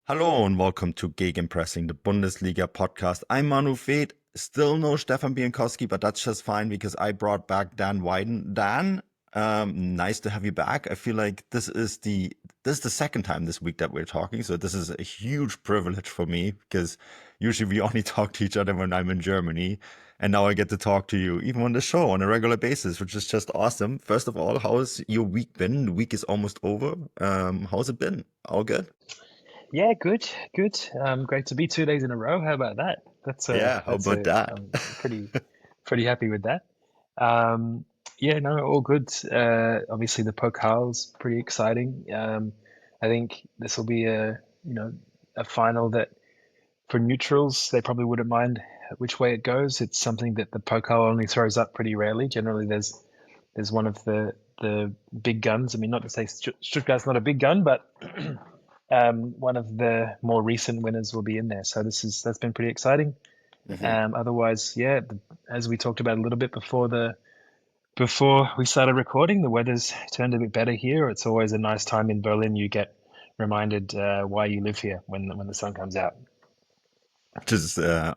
Hello and welcome to Gegenpressing, the Bundesliga podcast. I'm Manu Veth. Still no Stefan Bienkowski, but that's just fine because I brought back Dan Wighton. Dan, nice to have you back. I feel like this is the second time this week that we're talking, so this is a huge privilege for me because usually we only talk to each other when I'm in Germany, and now I get to talk to you even on the show on a regular basis, which is just awesome. First of all, how's your week been? The week is almost over. How's it been? All good? Yeah, good, good. Great to be 2 days in a row. How about that? Yeah, how That's about a that? I'm pretty happy with that. Um, yeah, no, all good. Obviously the Pokal's pretty exciting. I think this will be a final that for neutrals they probably wouldn't mind which way it goes. It's something that the Pokal only throws up pretty rarely. Generally, there's one of the big guns. I mean, not to say Stuttgart's not a big gun, but one of the more recent winners will be in there. So that's been pretty exciting. Hmm. Otherwise, yeah, as we talked about a little bit before we started recording, the weather's turned a bit better here. It's always a nice time in Berlin. You get reminded why you live here when the sun comes out. Just I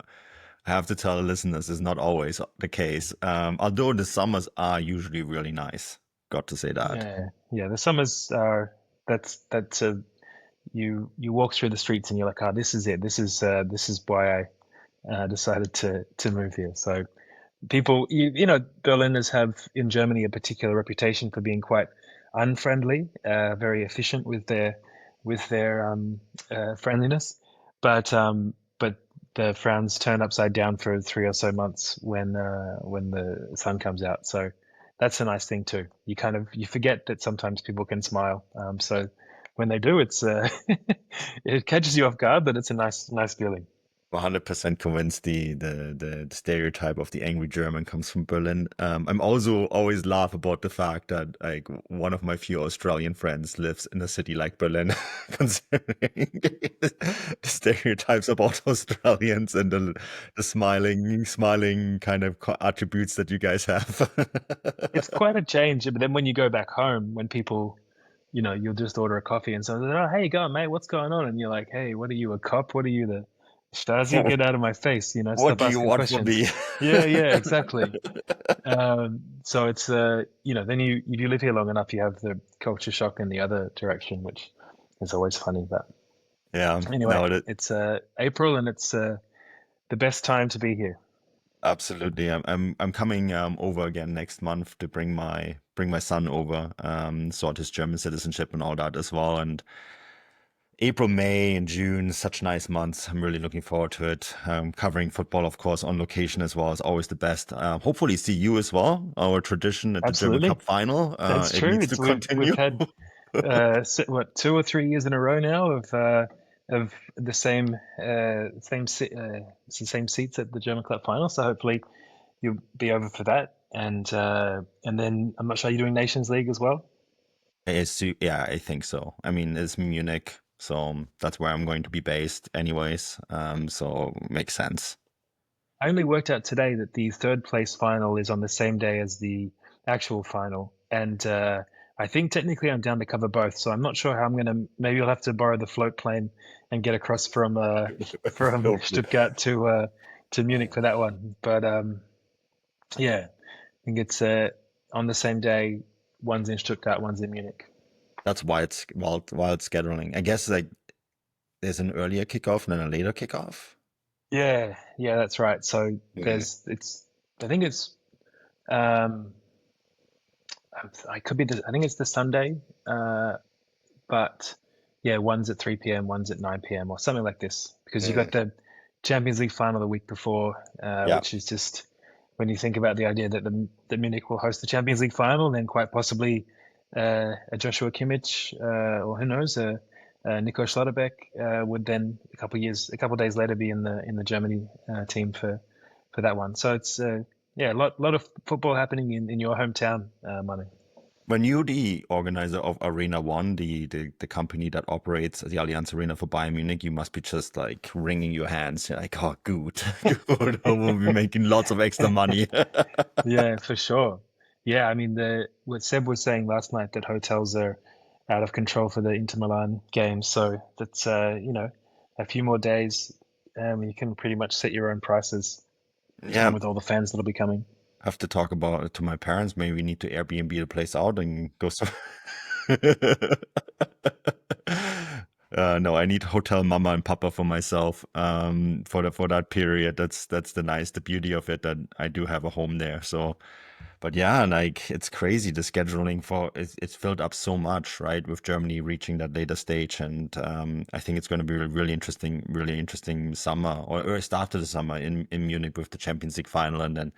have to tell the listeners, is not always the case. Although the summers are usually really nice. Got to say that. Yeah, yeah. The summers are that's a you walk through the streets and you're like, oh, this is it. This is why I decided to move here. So people, Berliners have in Germany a particular reputation for being quite unfriendly, very efficient with their friendliness, but the frowns turn upside down for 3 or so months when the sun comes out. So that's a nice thing too. You forget that sometimes people can smile. So when they do, it's it catches you off guard, but it's a nice feeling. 100% convinced the stereotype of the angry German comes from Berlin. I'm also always laugh about the fact that like one of my few Australian friends lives in a city like Berlin, considering the stereotypes about Australians and the smiling kind of attributes that you guys have. It's quite a change. But then when you go back home, when people, you'll just order a coffee and someone's like, oh, hey, you going, mate? What's going on? And you're like, hey, what are you, a cop? What are you, the Stasi? Get out of my face, What stop do you asking want from questions. me? Yeah, yeah, exactly. So it's, then if you live here long enough, you have the culture shock in the other direction, which is always funny. But Yeah, anyway, no, it's April and it's the best time to be here. absolutely. I'm coming over again next month to bring my son over, sort his German citizenship and all that as well. And April, May, and June, such nice months. I'm really looking forward to it. Covering football, of course, on location as well is always the best. Hopefully, see you as well. Our tradition at the German Absolutely. Cup final. That's It true. needs to It's we've continue. had what 2 or 3 years in a row now of the it's the same seats at the German Club final. So hopefully you'll be over for that, and then I'm not sure you're doing Nations League as well. Yeah, I think so. I mean, it's Munich, so that's where I'm going to be based, anyways. So makes sense. I only worked out today that the third place final is on the same day as the actual final, and I think technically I'm down to cover both. So I'm not sure how I'm gonna. Maybe I'll have to borrow the float plane and get across from Stuttgart to Munich for that one. But yeah, I think it's on the same day. One's in Stuttgart, one's in Munich. That's why it's wild scheduling. I guess like there's an earlier kickoff and then a later kickoff. Yeah, yeah, that's right. So Yeah. I think it's um I could be I think it's the Sunday, but yeah, one's at 3 p.m., one's at 9 p.m. or something like this because you got Mm. the Champions League final the week before, Yeah. which is just when you think about the idea that the Munich will host the Champions League final, then quite possibly a Joshua Kimmich or who knows, Nico Schlotterbeck would then a couple days later be in the Germany team for that one. So it's yeah, a lot of football happening in your hometown, Manu. When you're the organizer of Arena One, the company that operates the Allianz Arena for Bayern Munich, you must be just like wringing your hands. You're like, oh, good, good. We'll be making lots of extra money. Yeah, for sure. Yeah, I mean the what Seb was saying last night that hotels are out of control for the Inter Milan game. So that's a few more days, you can pretty much set your own prices Yeah, with all the fans that'll be coming. have to talk about it to my parents. Maybe we need to Airbnb the place out and go so. No, I need hotel mama and papa for myself for that period. That's the beauty of it, that I do have a home there. So, but yeah, like it's crazy, the scheduling for it's filled up so much, right? With Germany reaching that later stage, and I think it's going to be a really interesting summer, or start of the summer in Munich with the Champions League final, and then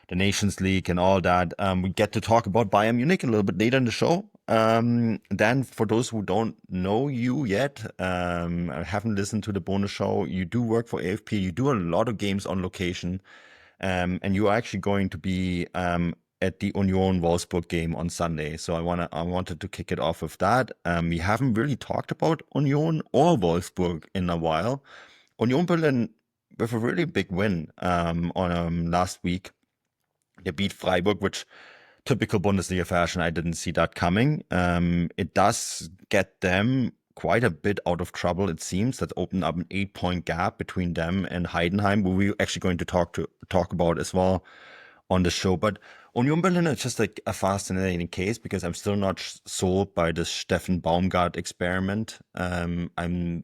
the Nations League and all that. We get to talk about Bayern Munich a little bit later in the show. Dan, for those who don't know you yet, haven't listened to the bonus show, you do work for AFP. You do a lot of games on location, and you are actually going to be at the Union Wolfsburg game on Sunday. So I wanted to kick it off with that. We haven't really talked about Union or Wolfsburg in a while. Union Berlin with a really big win on last week. They beat Freiburg, which typical Bundesliga fashion, I didn't see that coming. It does get them quite a bit out of trouble, it seems. That opened up an 8-point gap between them and Heidenheim, who we're actually going to talk about as well on the show. But Union Berlin is just like a fascinating case, because I'm still not sold by the Steffen Baumgart experiment. I'm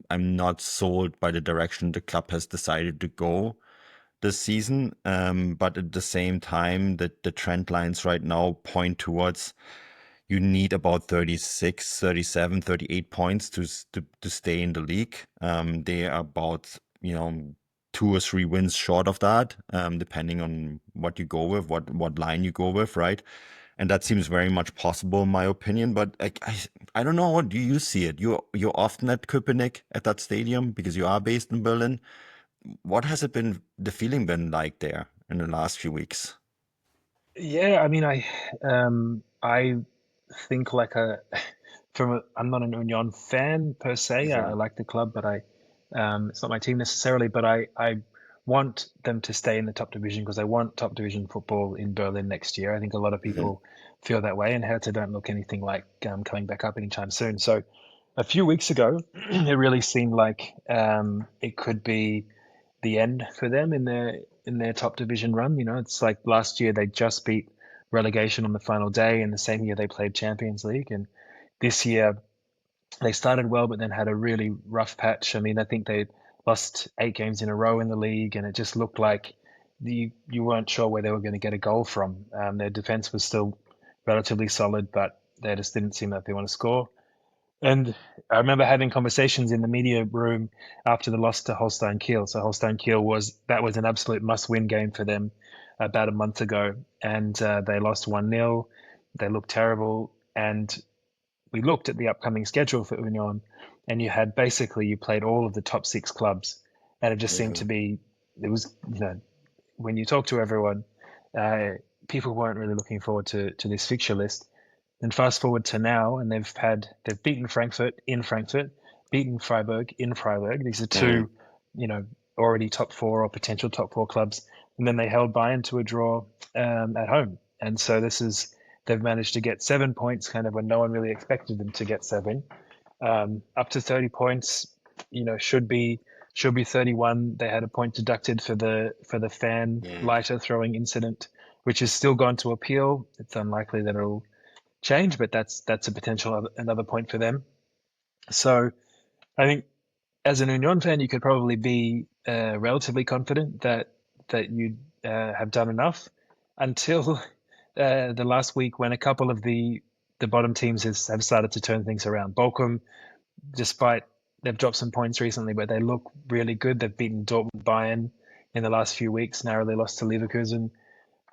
not sold by the direction the club has decided to go this season. But at the same time, the trend lines right now point towards you need about 36, 37, 38 points to stay in the league. They are about, 2 or 3 wins short of that, depending on what you go with, what line you go with, right? And that seems very much possible, in my opinion. But I don't know. How do you see it? You're often at Köpenick, at that stadium, because you are based in Berlin. What has it been, the feeling been like there in the last few weeks? Yeah, I mean, I think like I'm not an Union fan per se. I Mhm. like the club, but it's not my team necessarily. But I want them to stay in the top division because I want top division football in Berlin next year. I think a lot of Mhm. people feel that way, and Hertha don't look anything like coming back up anytime soon. So a few weeks ago, it really seemed like it could be the end for them in their top division run. You know, it's like last year they just beat relegation on the final day, and the same year they played Champions League. And this year they started well, but then had a really rough patch. I mean, I think they lost 8 games in a row in the league, and it just looked like you weren't sure where they were going to get a goal from. Their defense was still relatively solid, but they just didn't seem like they want to score. And I remember having conversations in the media room after the loss to Holstein Kiel. So Holstein Kiel was an absolute must-win game for them about a month ago, and they lost 1-0. They looked terrible, and we looked at the upcoming schedule for Union, and you played all of the top 6 clubs, and it just seemed to Mhm. be it was when you talk to everyone, uh, people weren't really looking forward to this fixture list. Then fast forward to now, and they've beaten Frankfurt in Frankfurt, beaten Freiburg in Freiburg. These are Mhm. two, you know, already top 4 or potential top 4 clubs, and then they held Bayern to a draw at home. And so they've managed to get 7 points, kind of when no one really expected them to get 7, up to 30 points. You know, should be 31. They had a point deducted for the fan Mhm. lighter throwing incident, which has still gone to appeal. It's unlikely that it'll change, but that's a potential another point for them. So I think as an Union fan, you could probably be relatively confident that you have done enough until the last week when a couple of the bottom teams have started to turn things around. Bochum, despite they've dropped some points recently, but they look really good. They've beaten Dortmund, Bayern in the last few weeks. Narrowly lost to Leverkusen.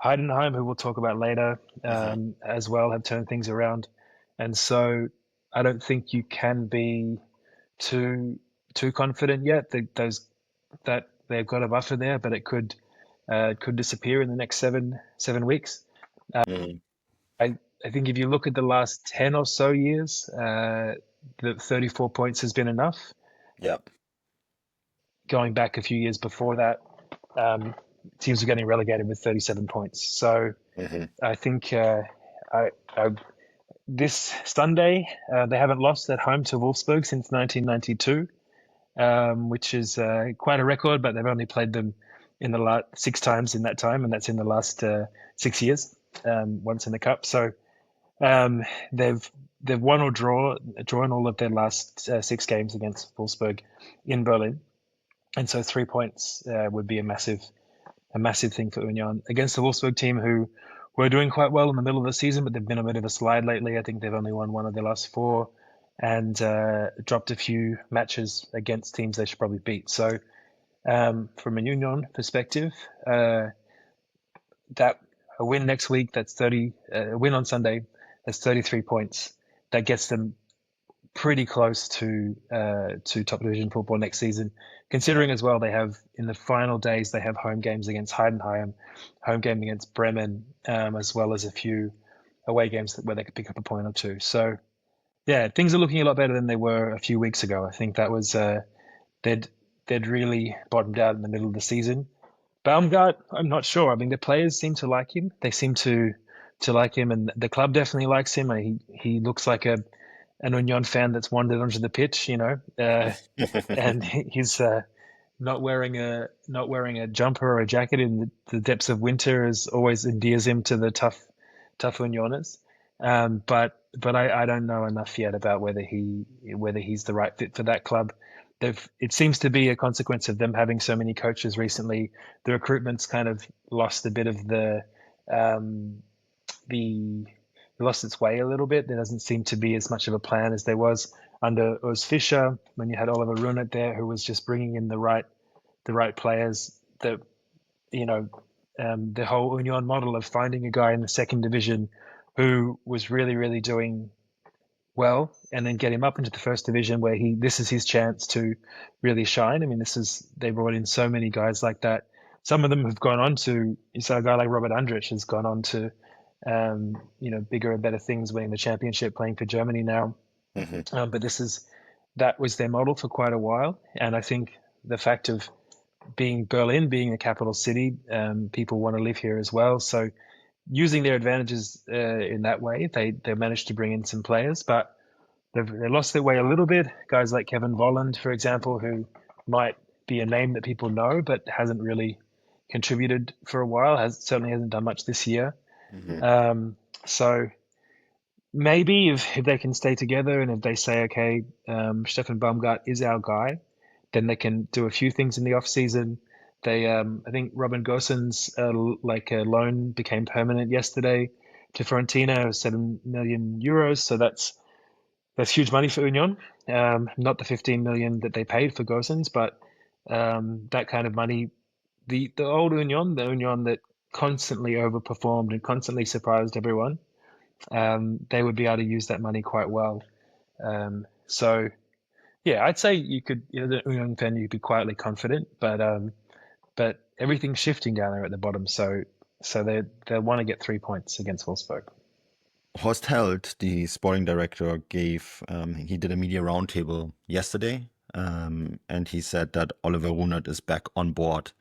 Heidenheim, who we'll talk about later, Mhm. as well, have turned things around, and so I don't think you can be too too confident yet that they've got a buffer there, but it could disappear in the next seven weeks. Mhm. I think if you look at the last 10 or so years, the 34 points has been enough. Yep. Going back a few years before that, um, teams were getting relegated with 37 points. So Mhm. I think I this Sunday they haven't lost at home to Wolfsburg since 1992. which is quite a record, but they've only played them in the last 6 times in that time, and that's in the last 6 years, once in the cup. So um, they've they've won or drawn all of their last 6 games against Wolfsburg in Berlin, and so 3 points would be a massive thing for Union against the Wolfsburg team who were doing quite well in the middle of the season, but they've been a bit of a slide lately. I think they've only won one of their last four and dropped a few matches against teams they should probably beat. So from a Union perspective, that a win next week, that's 30, a win on Sunday, that's 33 points. That gets them pretty close to top division football next season. Considering as well, they have in the final days they have home games against Heidenheim, home game against Bremen, as well as a few away games where they could pick up a point or two. So yeah, things are looking a lot better than they were a few weeks ago. I think that was they'd they'd really bottomed out in the middle of the season. Baumgart, I'm not sure. I mean, the players seem to like him. They seem to like him, and the club definitely likes him. He looks like a an Union fan that's wandered onto the pitch, and he's not wearing a jumper or a jacket in the depths of winter is always endears him to the tough Unioners. But I don't know enough yet about whether he's the right fit for that club. It seems to be a consequence of them having so many coaches recently. The recruitment's kind of lost a bit of um, the lost its way a little bit. There doesn't seem to be as much of a plan as there was under Urs Fischer when you had Oliver Runert there, who was just bringing in the right players. You know the whole Union model of finding a guy in the second division who was really doing well, and then get him up into the first division where this is his chance to really shine. I mean, they brought in so many guys like that. Some of them have gone on to. You saw a guy like Robert Andrich has gone on to bigger and better things, winning the championship, playing for Germany now. Mhm. But that was their model for quite a while, and I think the fact of Berlin being a capital city, people want to live here as well. So using their advantages in that way, they managed to bring in some players, but they lost their way a little bit. Guys like Kevin Volland, for example, who might be a name that people know, but hasn't really contributed for a while. Certainly hasn't done much this year. Mhm. So maybe if they can stay together and if they say, okay, Stefan Baumgart is our guy, then they can do a few things in the off season. I think Robin Gosens, like a loan became permanent yesterday to Fiorentina, 7 million euros. So that's huge money for Union. Not the 15 million that they paid for Gosens, but that kind of money. The old Union, the Union that constantly overperformed and constantly surprised everyone, they would be able to use that money quite well. So yeah, I'd say you could, the Union fan, you'd be quietly confident, but everything's shifting down there at the bottom. So they want to get 3 points against Wolfsburg. Horst Held, the sporting director, he did a media roundtable yesterday, and he said that Oliver Runert is back on board.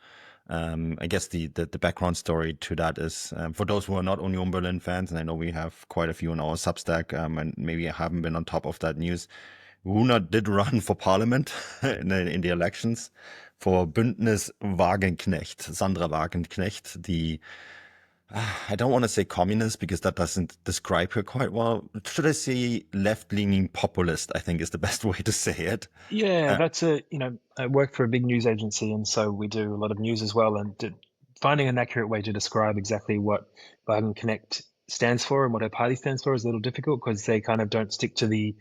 I guess the background story to that is, for those who are not Union Berlin fans, and I know we have quite a few on our Substack, and maybe haven't been on top of that news. Runert did run for parliament in the elections for Bündnis Wagenknecht, Sandra Wagenknecht, I don't want to say communist because that doesn't describe her quite well. Should I say left-leaning populist? I think is the best way to say it. Yeah, Uh, I work for a big news agency, and so we do a lot of news as well. And finding an accurate way to describe exactly what Biden Connect stands for and what her party stands for is a little difficult because they kind of don't stick to the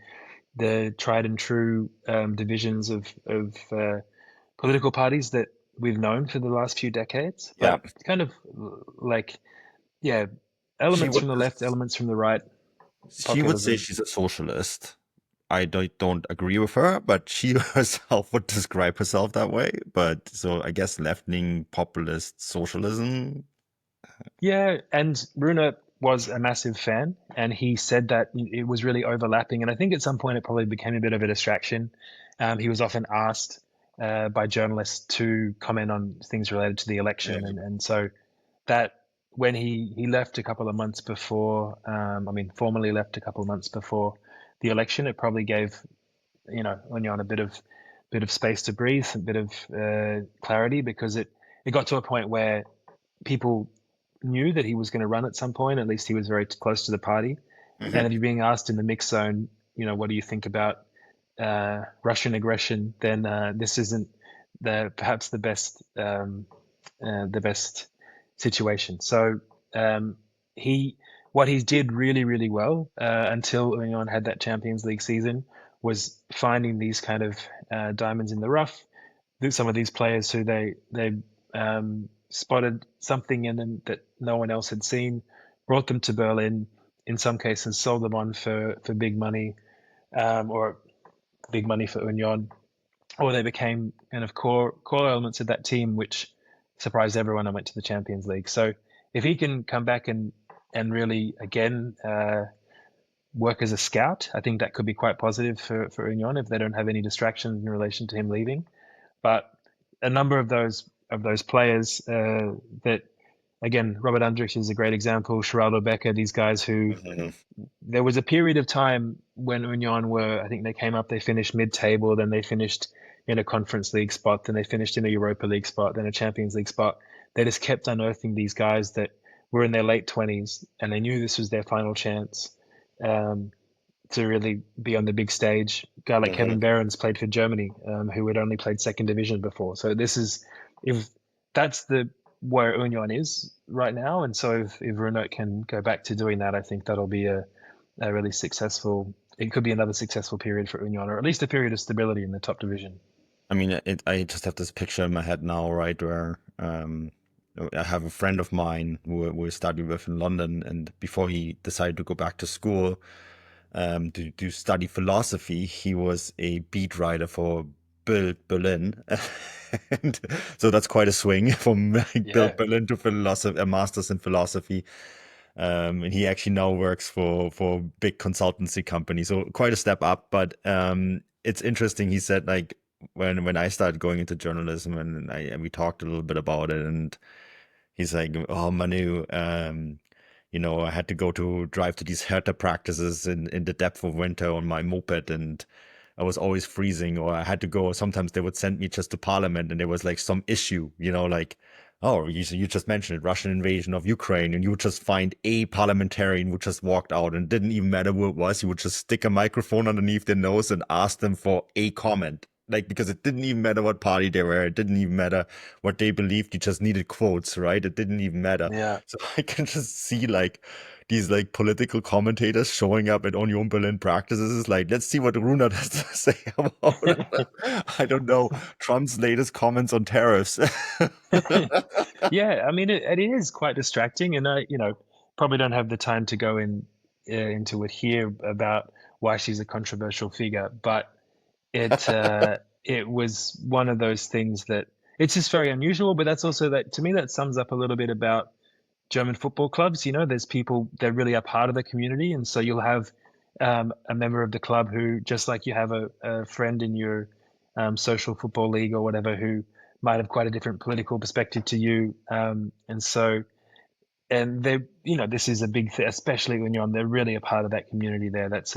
tried and true divisions of political parties that we've known for the last few decades. yeah, But kind of like, yeah, she elements would from the left, elements from the right, she would say populism. she's a socialist. I don't agree with her, but she herself would describe herself that way. But so I guess left-leaning populist socialism. Yeah, and Runa was a massive fan, and he said that it was really overlapping. And I think at some point it probably became a bit of a distraction. He was often asked by journalists to comment on things related to the election, and so that when he left a couple of months before, I mean, formally left a couple of months before the election, it probably gave Union a bit of space to breathe, a bit of clarity, because it got to a point where people knew that he was going to run at some point. At least he was very close to the party. And if Hmm. you're being asked in the mix zone, what do you think about Russian aggression? Then this isn't perhaps the best situation. So um, he what he did really really well until Union had that Champions League season was finding these kind of diamonds in the rough. Some of these players who they spotted something in them that no one else had seen, brought them to Berlin. In some cases, sold them on for big money, or big money for Union, or they became kind of core elements of that team, which surprised everyone and went to the Champions League. So if he can come back and really again work as a scout, I think that could be quite positive for Union if they don't have any distractions in relation to him leaving. But a number of those players that again, Robert Andrich is a great example. Geraldo Becker, these guys who Hmm. there was a period of time when Union were, I think they came up, they finished mid-table, then they finished in a Conference League spot, then they finished in a Europa League spot, then a Champions League spot. They just kept unearthing these guys that were in their late 20s, and they knew this was their final chance um, to really be on the big stage. A guy like Hmm. Kevin Behrens played for Germany, who had only played second division before. So this is, if that's the where Union is right now, and so if Renault can go back to doing that, I think that'll be a really successful. It could be another successful period for Union, or at least a period of stability in the top division. I mean, I just have this picture in my head now, right, where I have a friend of mine who I studied with in London, and before he decided to go back to school to study philosophy, he was a beat writer for Bild Berlin, and so that's quite a swing from like Yeah, Bild Berlin to philosophy, a master's in philosophy. And he actually now works for big consultancy company, so quite a step up. But it's interesting. He said like when I started going into journalism and we talked a little bit about it, and he's like, "Oh, Manu, I had to go to drive to these Hertha practices in the depth of winter on my moped, and I was always freezing, or I had to go. Sometimes they would send me just to Parliament, and there was like some issue, like." Oh, you just mentioned it, Russian invasion of Ukraine, and you would just find a parliamentarian who just walked out, and it didn't even matter who it was. You would just stick a microphone underneath their nose and ask them for a comment. Like, because it didn't even matter what party they were. It didn't even matter what they believed. You just needed quotes, right? It didn't even matter. yeah. So I can just see like these like political commentators showing up at Union Berlin practices. It's like, let's see what Runa has to say about, I don't know, Trump's latest comments on tariffs. Yeah, I mean it is quite distracting, and I, probably don't have the time to go into it here about why she's a controversial figure, but it was one of those things that it's just very unusual. But that's also that to me that sums up a little bit about German football clubs. There's people that really are part of the community, and so you'll have a member of the club who, just like you have a friend in your social football league or whatever, who might have quite a different political perspective to you, and so and they, this is a big thing, especially when you're on. They're really a part of that community there. That's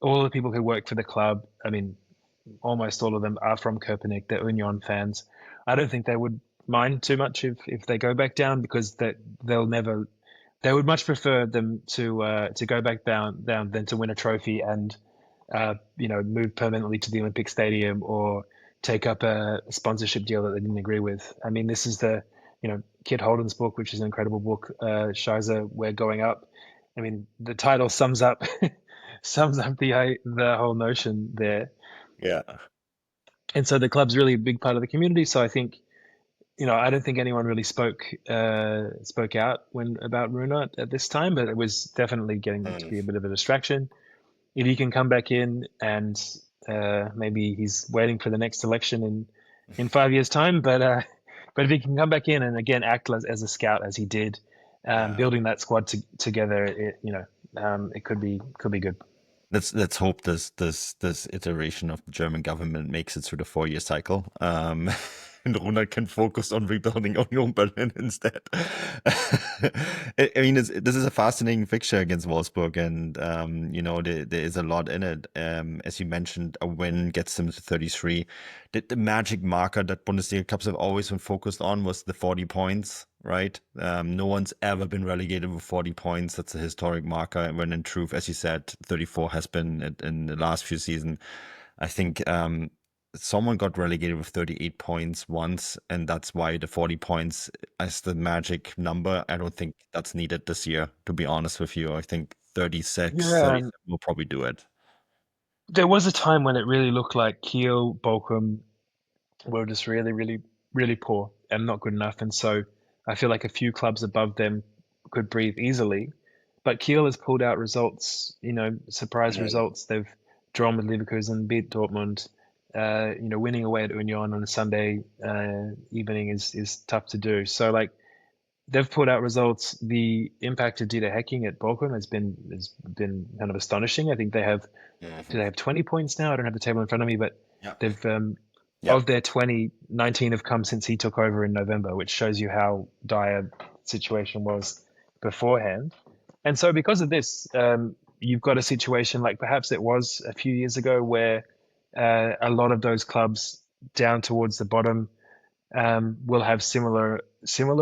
all the people who work for the club. I mean, almost all of them are from Köpenick. They're Union fans. I don't think they would mind too much if they go back down, because they'll never. They would much prefer them to go back down than to win a trophy and move permanently to the Olympic Stadium or take up a sponsorship deal that they didn't agree with. I mean, this is the Kit Holden's book, which is an incredible book. Scheiße, we're going up. I mean, the title sums up sums up the whole notion there. Yeah. And so the club's really a big part of the community. So I think, I don't think anyone really spoke out when about Runa at this time, but it was definitely getting to Mm. be a bit of a distraction. If he can come back in and maybe he's waiting for the next election in 5 years' time, but if he can come back in and again act as a scout as he did, Yeah. building that squad together, it could be good. Let's hope this iteration of the German government makes it through the 4-year cycle. and Ronald can focus on rebuilding Union Berlin instead. I mean, this is a fascinating fixture against Wolfsburg, and there is a lot in it. As you mentioned, a win gets them to 33. The magic marker that Bundesliga clubs have always been focused on was the 40 points, right? No one's ever been relegated with 40 points. That's a historic marker. When in truth, as you said, 34 has been in the last few seasons. I think someone got relegated with 38 points once, and that's why the 40 points is the magic number. I don't think that's needed this year, to be honest with you. I think 36, Yeah, 37 will probably do it. there was a time when it really looked like Kiel, Bochum were just really, really, really poor and not good enough. And so I feel like a few clubs above them could breathe easily. But Kiel has pulled out results, surprise Yeah. results. They've drawn with Leverkusen, beat Dortmund. Winning away at Union on a Sunday evening is tough to do. So like they've pulled out results. The impact of Dieter Hecking at Bochum has been kind of astonishing. I think Mhm. do they have 20 points now? I don't have the table in front of me, but Yeah. they've Yeah. of their 20, 19 have come since he took over in November, which shows you how dire the situation was beforehand. And so because of this, you've got a situation like perhaps it was a few years ago where a lot of those clubs down towards the bottom will have similar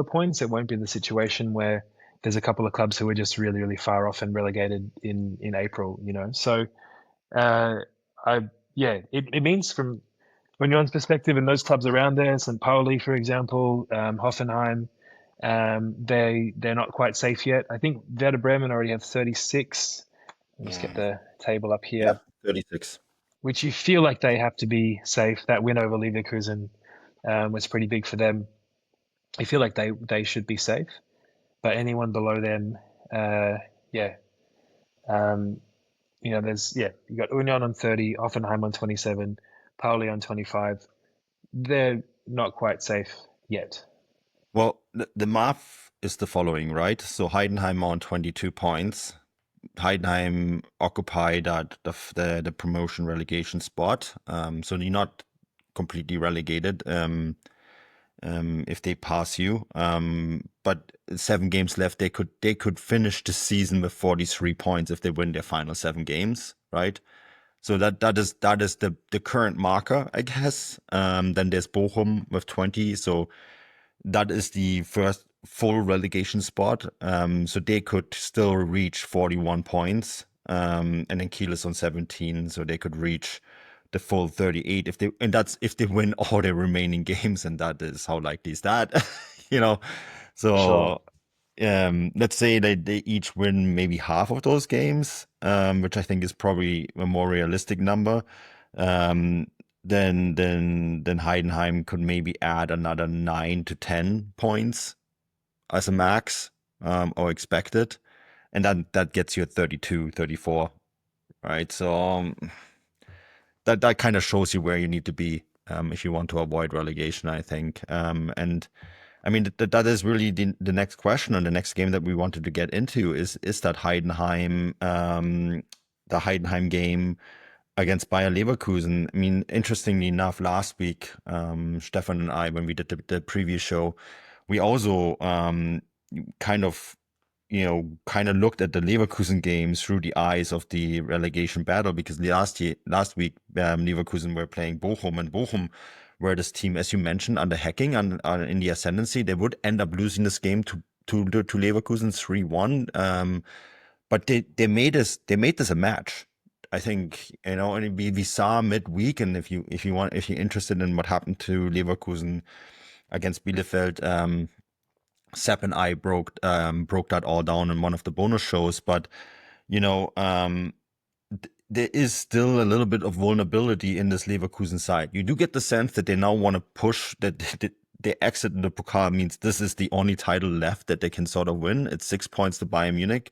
points. It won't be the situation where there's a couple of clubs who are just really, really far off and relegated in April, So uh, I yeah, it means from Union's perspective and those clubs around there, St. Pauli, for example, Hoffenheim, they're not quite safe yet. I think Werder Bremen already have 36. I'll just get Mm. the table up Yeah. here, 36. which you feel like they have to be safe. That win over Leverkusen was pretty big for them. I feel like they should be safe, but anyone below them, yeah, um, you got Union on 30, Hoffenheim on 27, Pauli on 25. They're not quite safe yet. Well, the math is the following, right? So Heidenheim on 22 points. Heidenheim occupy the promotion relegation spot. So you're not completely relegated if they pass you. But 7 games left, they could finish the season with 43 points if they win their final 7 games, right? So that is the current marker, I guess. Then there's Bochum with 20. So that is the first full relegation spot. So they could still reach 41 points. And then Kiel is on 17, so they could reach the full 38 that's if they win all their remaining games, and that is how likely is that, you know. Sure. So let's say they each win maybe half of those games, which I think is probably a more realistic number. Um, then Heidenheim could maybe add another 9 to 10 points as a max, or expected, and then that gets you at 32, 34, right? So that kind of shows you where you need to be, if you want to avoid relegation, I think. And I mean that is really the next question, and the next game that we wanted to get into is that Heidenheim, the Heidenheim game against Bayer Leverkusen. I mean, interestingly enough, last week, Stefan and I, when we did the previous show, we also kind of kind of looked at the Leverkusen games through the eyes of the relegation battle, because last week, Leverkusen were playing Bochum, and Bochum were this team, as you mentioned, under Hacking and in the ascendancy. They would end up losing this game to Leverkusen 3-1. But they made this a match. I think, and we saw midweek, and if you're interested in what happened to Leverkusen against Bielefeld, Sepp and I broke that all down in one of the bonus shows. But you know, there is still a little bit of vulnerability in this Leverkusen side. You do get the sense that they now want to push that they exit in the Pokal means this is the only title left that they can sort of win. It's 6 points to Bayern Munich.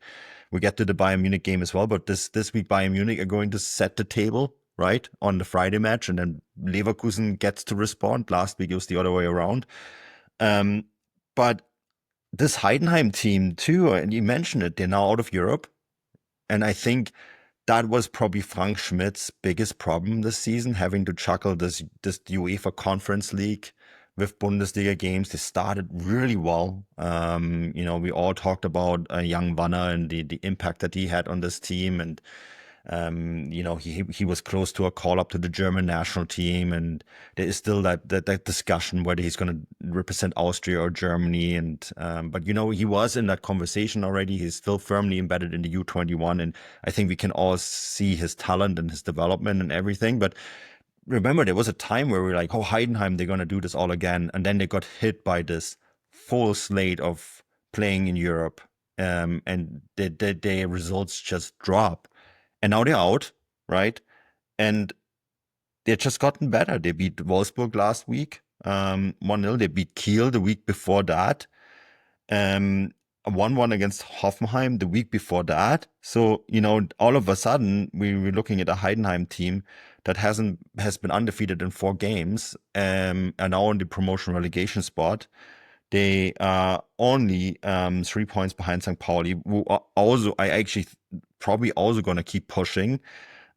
We get to the Bayern Munich game as well, but this week Bayern Munich are going to set the table, right, on the Friday match, and then Leverkusen gets to respond. Last week it was the other way around. But this Heidenheim team too, and you mentioned it, they're now out of Europe. And I think that was probably Frank Schmidt's biggest problem this season, having to juggle this UEFA Conference League with Bundesliga games. They started really well. We all talked about young Wanner and the impact that he had on this team, and he was close to a call up to the German national team, and there is still that discussion whether he's going to represent Austria or Germany. And but he was in that conversation already. He's still firmly embedded in the U21, and I think we can all see his talent and his development and everything. But remember, there was a time where we were like, oh, Heidenheim, they're going to do this all again. And then they got hit by this full slate of playing in Europe. And their results just drop. And now they're out, right? And they've just gotten better. They beat Wolfsburg last week, 1-0. They beat Kiel the week before that. 1-1 against Hoffenheim the week before that. So, all of a sudden we were looking at a Heidenheim team that has been undefeated in 4 games, and now in the promotion relegation spot. They are only 3 points behind St. Pauli, who are also, I actually probably also going to keep pushing.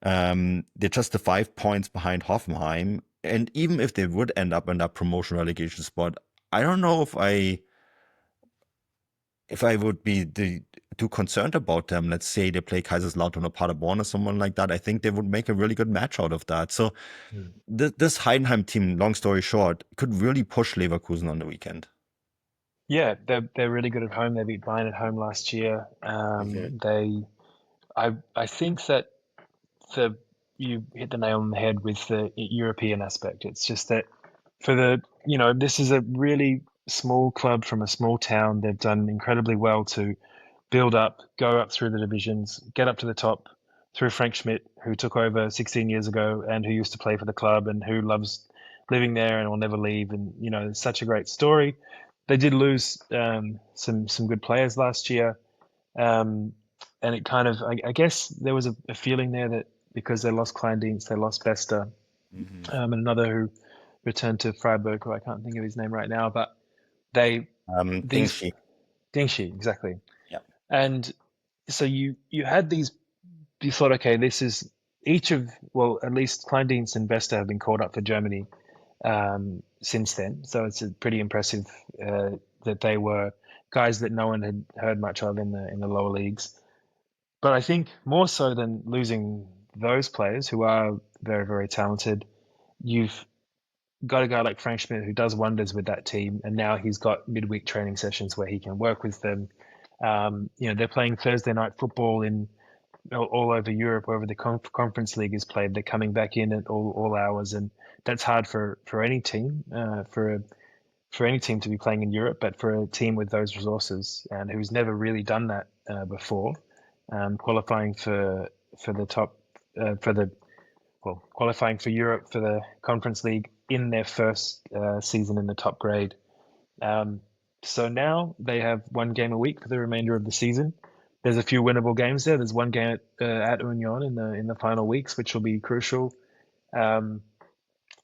They're just the 5 points behind Hoffenheim. And even if they would end up in that promotion relegation spot, I don't know if I would be too concerned about them. Let's say they play Kaiserslautern or Paderborn or someone like that. I think they would make a really good match out of that. So this Heidenheim team, long story short, could really push Leverkusen on the weekend. Yeah, they're really good at home. They beat Bayern at home last year. I think that you hit the nail on the head with the European aspect. It's just that this is a really small club from a small town. They've done incredibly well to build up, go up through the divisions, get up to the top through Frank Schmidt, who took over 16 years ago and who used to play for the club and who loves living there and will never leave. And, it's such a great story. They did lose some good players last year. And it kind of, I guess there was a feeling there that because they lost Kleindienst, they lost Bester, and another who returned to Freiburg, who I can't think of his name right now, but these Dingshi. Dingshi, exactly. Yeah. And so you had these, you thought, okay, this is at least Kleindienst and Bester have been called up for Germany since then. So it's pretty impressive that they were guys that no one had heard much of in the lower leagues. But I think more so than losing those players who are very, very talented, you've got a guy like Frank Schmidt who does wonders with that team, and now he's got midweek training sessions where he can work with them. They're playing Thursday night football in all over Europe, wherever the conference league is played. They're coming back in at all hours, and that's hard for any team, for any team to be playing in Europe. But for a team with those resources and who's never really done that before, qualifying for the top qualifying for Europe for the Conference League in their first season in the top grade. So now they have 1 game a week for the remainder of the season. There's a few winnable games there. There's 1 game at Union in the final weeks, which will be crucial.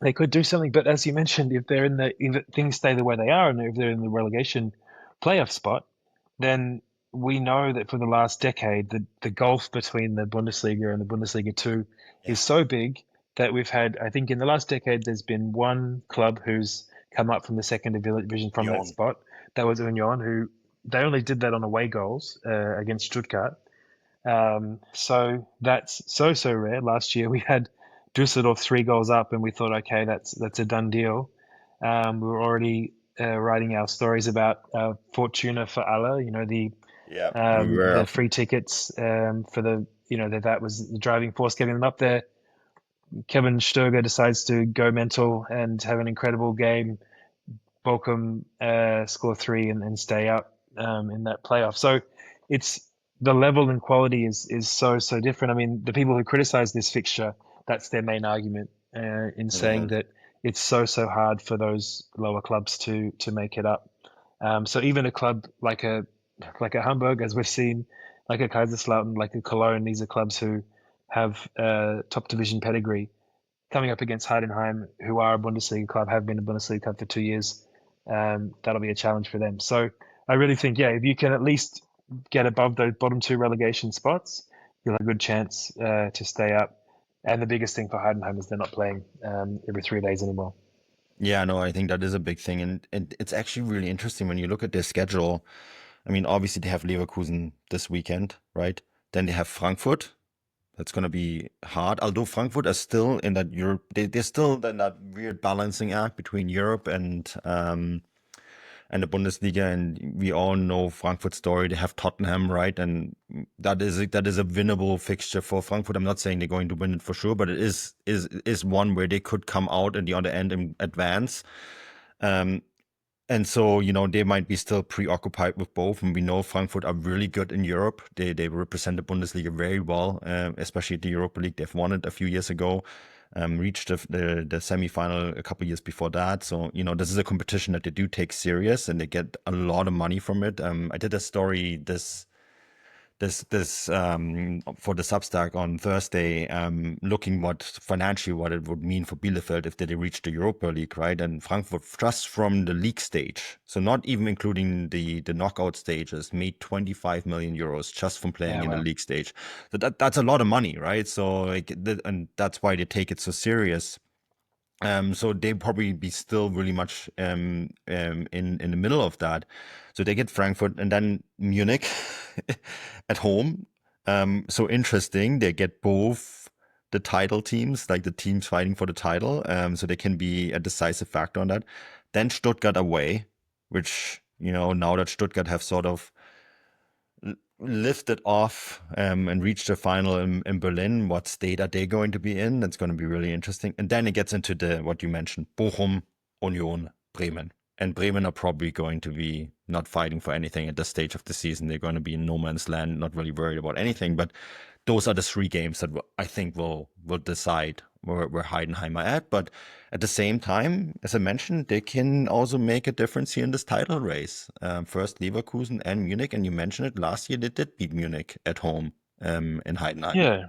They could do something, but as you mentioned, if things stay the way they are, and if they're in the relegation playoff spot, then we know that for the last decade, the gulf between the Bundesliga and the Bundesliga 2 is so big that we've had, I think in the last decade, there's been 1 club who's come up from the second division from that spot. That was Union, who they only did that on away goals against Stuttgart. So that's so rare. Last year we had Dusseldorf 3 goals up, and we thought, okay, that's a done deal. We were already writing our stories about Fortuna for Allah, the free tickets for that was the driving force getting them up there. Kevin Sturger decides to go mental and have an incredible game. Bochum score 3 and stay up in that playoff. So it's the level and quality is so different. I mean, the people who criticize this fixture, that's their main argument in saying that it's so hard for those lower clubs to make it up. So even a club like a Hamburg, as we've seen, like a Kaiserslautern, like a Cologne, these are clubs who have top division pedigree, coming up against Heidenheim, who are a Bundesliga club, have been a Bundesliga club for 2 years. That'll be a challenge for them. So I really think, if you can at least get above those bottom 2 relegation spots, you'll have a good chance to stay up. And the biggest thing for Heidenheim is they're not playing every 3 days anymore. Yeah, no, I think that is a big thing, and it's actually really interesting when you look at their schedule. I mean, obviously they have Leverkusen this weekend, right? Then they have Frankfurt. That's going to be hard. Although Frankfurt are still in that Europe, they're still in that weird balancing act between Europe and the Bundesliga. And we all know Frankfurt's story. They have Tottenham, right? And that is a winnable fixture for Frankfurt. I'm not saying they're going to win it for sure, but it is one where they could come out at the other end and advance. Um, and so, they might be still preoccupied with both. And we know Frankfurt are really good in Europe. They represent the Bundesliga very well, especially the Europa League. They've won it a few years ago, reached the semi-final a couple of years before that. So, this is a competition that they do take serious and they get a lot of money from it. I did a story this for the Substack on Thursday, looking what it would mean for Bielefeld if they reach the Europa League, right? And Frankfurt, just from the league stage, so not even including the knockout stages, made 25 million euros just from playing Yeah, in the well, league stage. So that's a lot of money, right? So and that's why they take it so serious. So they probably be still really much in the middle of that. So they get Frankfurt and then Munich at home. So interesting. They get both the title teams, like the teams fighting for the title. So they can be a decisive factor on that. Then Stuttgart away, which, now that Stuttgart have sort of lifted off and reached the final in Berlin. What state are they going to be in? That's going to be really interesting. And then it gets into what you mentioned, Bochum, Union, Bremen. And Bremen are probably going to be not fighting for anything at this stage of the season. They're going to be in no man's land, not really worried about anything. But those are the three games that I think will decide where Heidenheim are at. But at the same time, as I mentioned, they can also make a difference here in this title race. First Leverkusen and Munich, and you mentioned it last year. They did beat Munich at home in Heidenheim. yeah,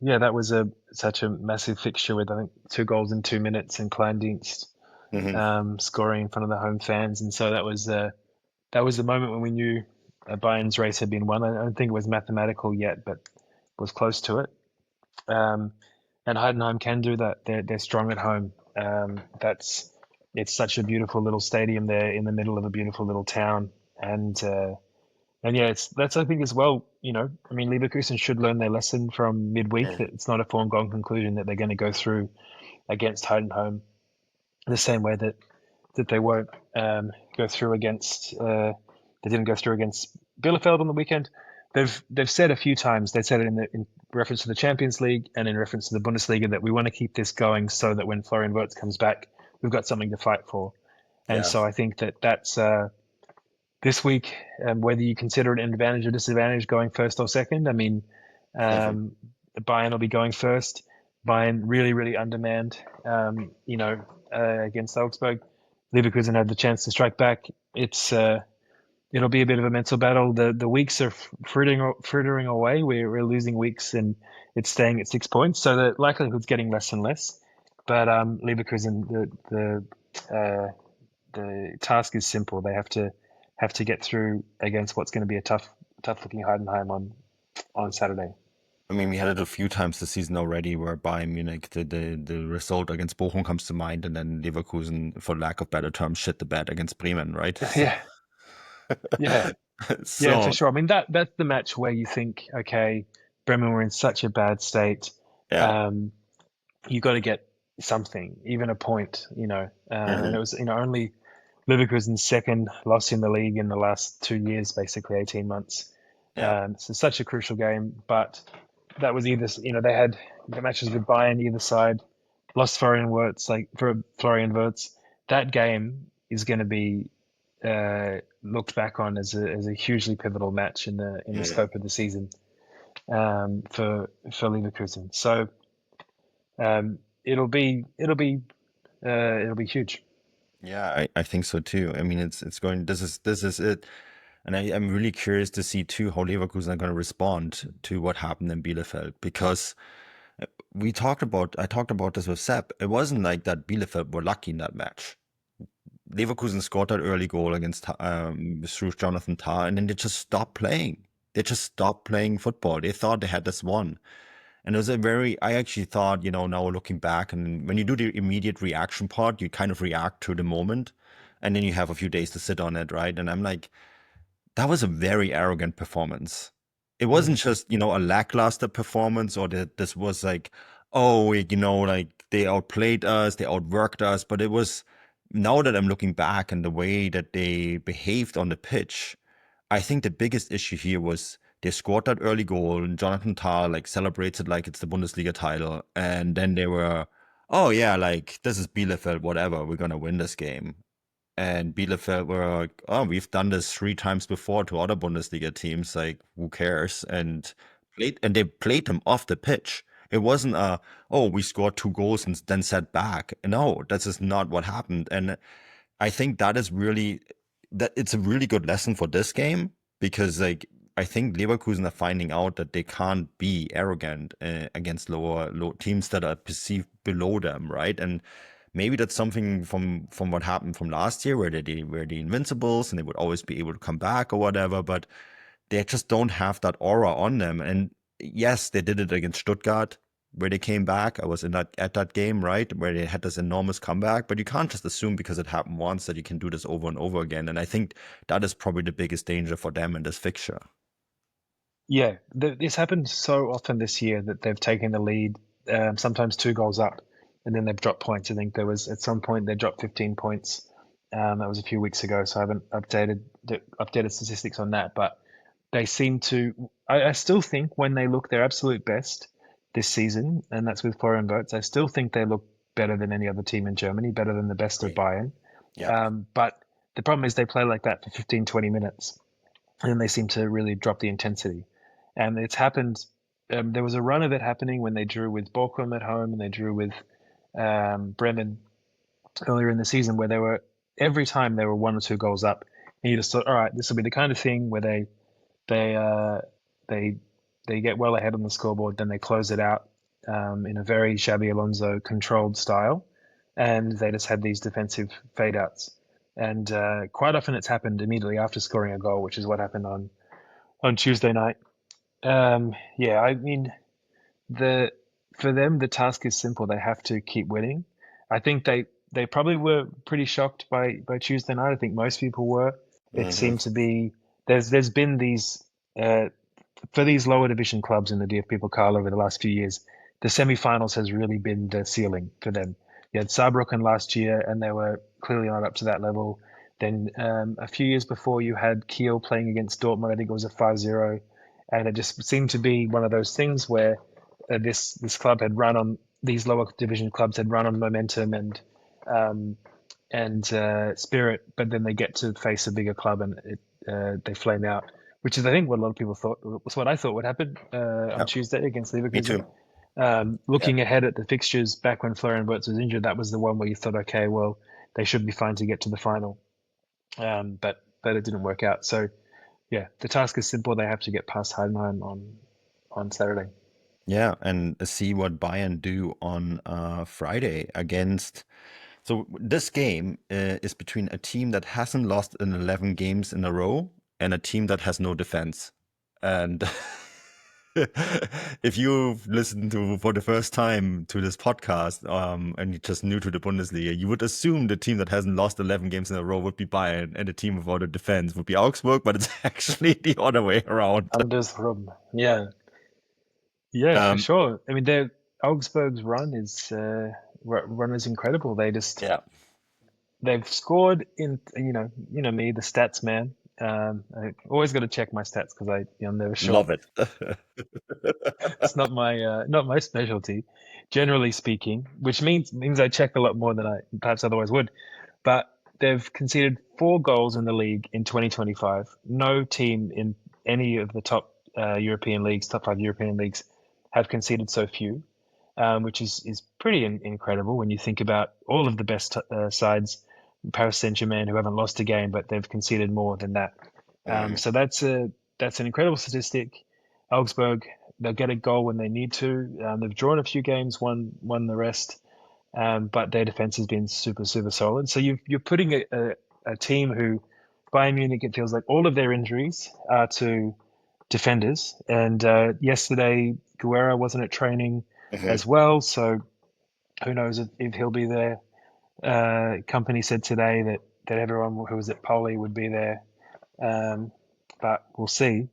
yeah. That was a such a massive fixture with, I think, 2 goals in 2 minutes and Kleindienst Hmm. scoring in front of the home fans, and so that was the moment when we knew Bayern's race had been won. I don't think it was mathematical yet, but was close to it. Um, and Heidenheim can do that. They're strong at home. That's It's such a beautiful little stadium there in the middle of a beautiful little town, and yeah, that's I think as well. I mean, Leverkusen should learn their lesson from midweek. That it's not a foregone conclusion that they're going to go through against Heidenheim the same way that they won't go through against. They didn't go through against Bielefeld on the weekend. They've said a few times. They said it in reference to the Champions League and in reference to the Bundesliga that we want to keep this going so that when Florian Wirtz comes back, we've got something to fight for. And Yeah. so I think that's this week, whether you consider it an advantage or disadvantage going first or second. I mean, Mhm. um, Bayern will be going first. Bayern really, really undermanned, against Augsburg. Leverkusen had the chance to strike back. It'll be a bit of a mental battle. The weeks are frittering away. We're losing weeks and it's staying at 6 points. So the likelihood's getting less and less. But Leverkusen, the task is simple. They have to get through against what's going to be a tough looking Heidenheim on Saturday. I mean, we had it a few times this season already where Bayern Munich, the result against Bochum comes to mind, and then Leverkusen, for lack of better terms, shit the bed against Bremen, right? Yeah, yeah, yeah, for So, sure. I mean that's the match where you think, okay, Bremen were in such a bad state. yeah. Um, you got to get something, even a point, and it Mhm. was, only Leverkusen's second loss in the league in the last 2 years, basically 18 months. Yeah. So such a crucial game, but that was either, they had the matches with Bayern either side, lost Florian Wirtz, like for Florian Wirtz. That game is going to be looked back on as a hugely pivotal match in the Mhm. scope of the season, for Leverkusen. So it'll be huge. Yeah, I think so too. I mean, it's going. This is it, and I'm really curious to see too how Leverkusen are going to respond to what happened in Bielefeld because I talked about this with Sepp. It wasn't like that Bielefeld were lucky in that match. Leverkusen scored that early goal against through Jonathan Tah, and then they just stopped playing. They just stopped playing football. They thought they had this one. And it was a very, I actually thought, now looking back, and when you do the immediate reaction part, you kind of react to the moment, and then you have a few days to sit on it, right? And I'm like, that was a very arrogant performance. It wasn't Mm. just, a lackluster performance, or that this was like, oh, like they outplayed us, they outworked us. But it was, now that I'm looking back and the way that they behaved on the pitch, I think the biggest issue here was they scored that early goal, and Jonathan Tah like celebrates it like it's the Bundesliga title. And then they were, oh yeah, like this is Bielefeld, whatever, we're gonna win this game. And Bielefeld were like, oh, we've done this 3 times before to other Bundesliga teams. Like, who cares? And they played them off the pitch. It wasn't oh, we scored 2 goals and then sat back. No, that's just not what happened. And I think that it's a really good lesson for this game, because like I think Leverkusen are finding out that they can't be arrogant against low teams that are perceived below them, right? And maybe that's something from what happened from last year, where they were the invincibles and they would always be able to come back or whatever, but they just don't have that aura on them. And yes, they did it against Stuttgart, where they came back. I was at that game, right, where they had this enormous comeback. But you can't just assume because it happened once that you can do this over and over again. And I think that is probably the biggest danger for them in this fixture. Yeah, this happened so often this year that they've taken the lead, sometimes 2 goals up, and then they've dropped points. I think there was at some point they dropped 15 points. That was a few weeks ago, so I haven't updated statistics on that. But they seem to. I still think when they look their absolute best this season, and that's with Florian Wirtz, I still think they look better than any other team in Germany, better than the best of Agree. Bayern. Yeah. But the problem is they play like that for 15, 20 minutes, and then they seem to really drop the intensity. And it's happened. There was a run of it happening when they drew with Bochum at home and they drew with Bremen earlier in the season, where they were every time they were 1 or 2 goals up, and you just thought, all right, this will be the kind of thing where they uh, they they get well ahead on the scoreboard, then they close it out in a very Xabi Alonso controlled style, and they just had these defensive fade outs. And quite often it's happened immediately after scoring a goal, which is what happened on Tuesday night. Yeah, I mean the for them the task is simple. They have to keep winning. I think they probably were pretty shocked by Tuesday night. I think most people were. It Hmm. seemed to be there's been these for these lower division clubs in the DFB Pokal over the last few years. The semi-finals has really been the ceiling for them. You had Saarbrücken last year, and they were clearly not up to that level. Then a few years before, you had Kiel playing against Dortmund. I think it was a 5-0, and it just seemed to be one of those things where this club had run on these lower division clubs had run on momentum um, and spirit, but then they get to face a bigger club and they flame out, which is I think what a lot of people thought was what I thought would happen on Yeah. Tuesday against Me Leverkusen. too. Yeah. Looking ahead at the fixtures back when Florian Wirtz was injured, that was the one where you thought, okay, well, they should be fine to get to the final, but it didn't work out. So yeah, the task is simple. They have to get past Heidenheim on Saturday. Yeah, and see what Bayern do on Friday against. So this game is between a team that hasn't lost in 11 games in a row and a team that has no defense. And if you've listened to for the first time to this podcast, and you're just new to the Bundesliga, you would assume the team that hasn't lost 11 games in a row would be Bayern, and the team without a defense would be Augsburg, but it's actually the other way around. Andersrum. Yeah. Yeah, for Um, sure. I mean, their Augsburg's run is incredible. yeah, They've scored in you know me, the stats man. I always got to check my stats because I'm never sure. love it. It's not my specialty, generally speaking, which means I check a lot more than I perhaps otherwise would. But they've conceded 4 goals in the league in 2025. No team in any of the top European leagues, top 5 European leagues, have conceded so few, which is pretty incredible when you think about all of the best sides, Paris Saint-Germain, who haven't lost a game, but they've conceded more than that. Mm. So that's an incredible statistic. Augsburg, they'll get a goal when they need to. They've drawn a few games, won the rest, but their defense has been super super solid. So you're putting a team who Bayern Munich, it feels like all of their injuries are to defenders. And yesterday, Guerra wasn't at training Mhm. as well, so who knows if he'll be there. Company said today that everyone who was at Poli would be there, um, but we'll see.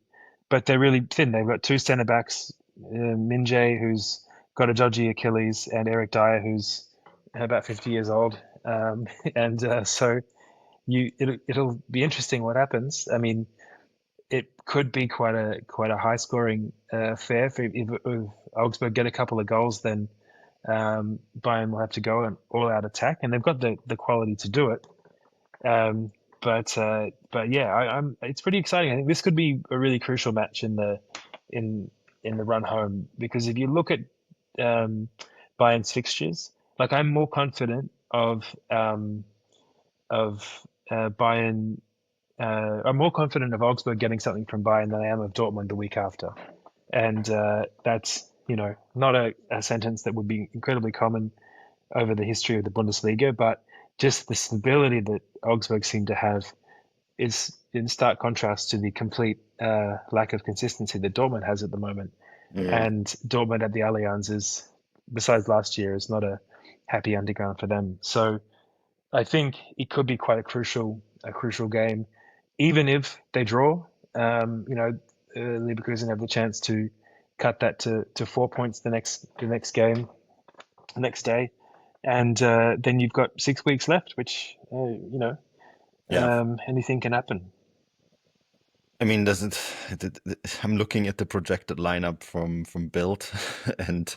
But they're really thin. They've got two centre backs, Minjay, who's got a dodgy Achilles, and Eric Dyer, who's about 50 years old. And so it'll be interesting what happens. I mean, it could be quite a high scoring affair. If Augsburg get a couple of goals, then Bayern will have to go an all out attack, and they've got the quality to do it. Um, but yeah, I'm. It's pretty exciting. I think this could be a really crucial match in in the run home because if you look at Bayern's fixtures, like I'm more confident of Bayern. I'm more confident of Augsburg getting something from Bayern than I am of Dortmund the week after, and that's not a sentence that would be incredibly common over the history of the Bundesliga, but just the stability that Augsburg seem to have is in stark contrast to the complete lack of consistency that Dortmund has at the moment. Mhm. And Dortmund at the Allianz is, besides last year, is not a happy underground for them. So I think it could be quite a crucial game, even if they draw. Leverkusen have the chance to cut that to 4 points the next game, the next day, and then you've got 6 weeks left, which Yeah. anything can happen. I mean, doesn't I'm looking at the projected lineup from Bild, and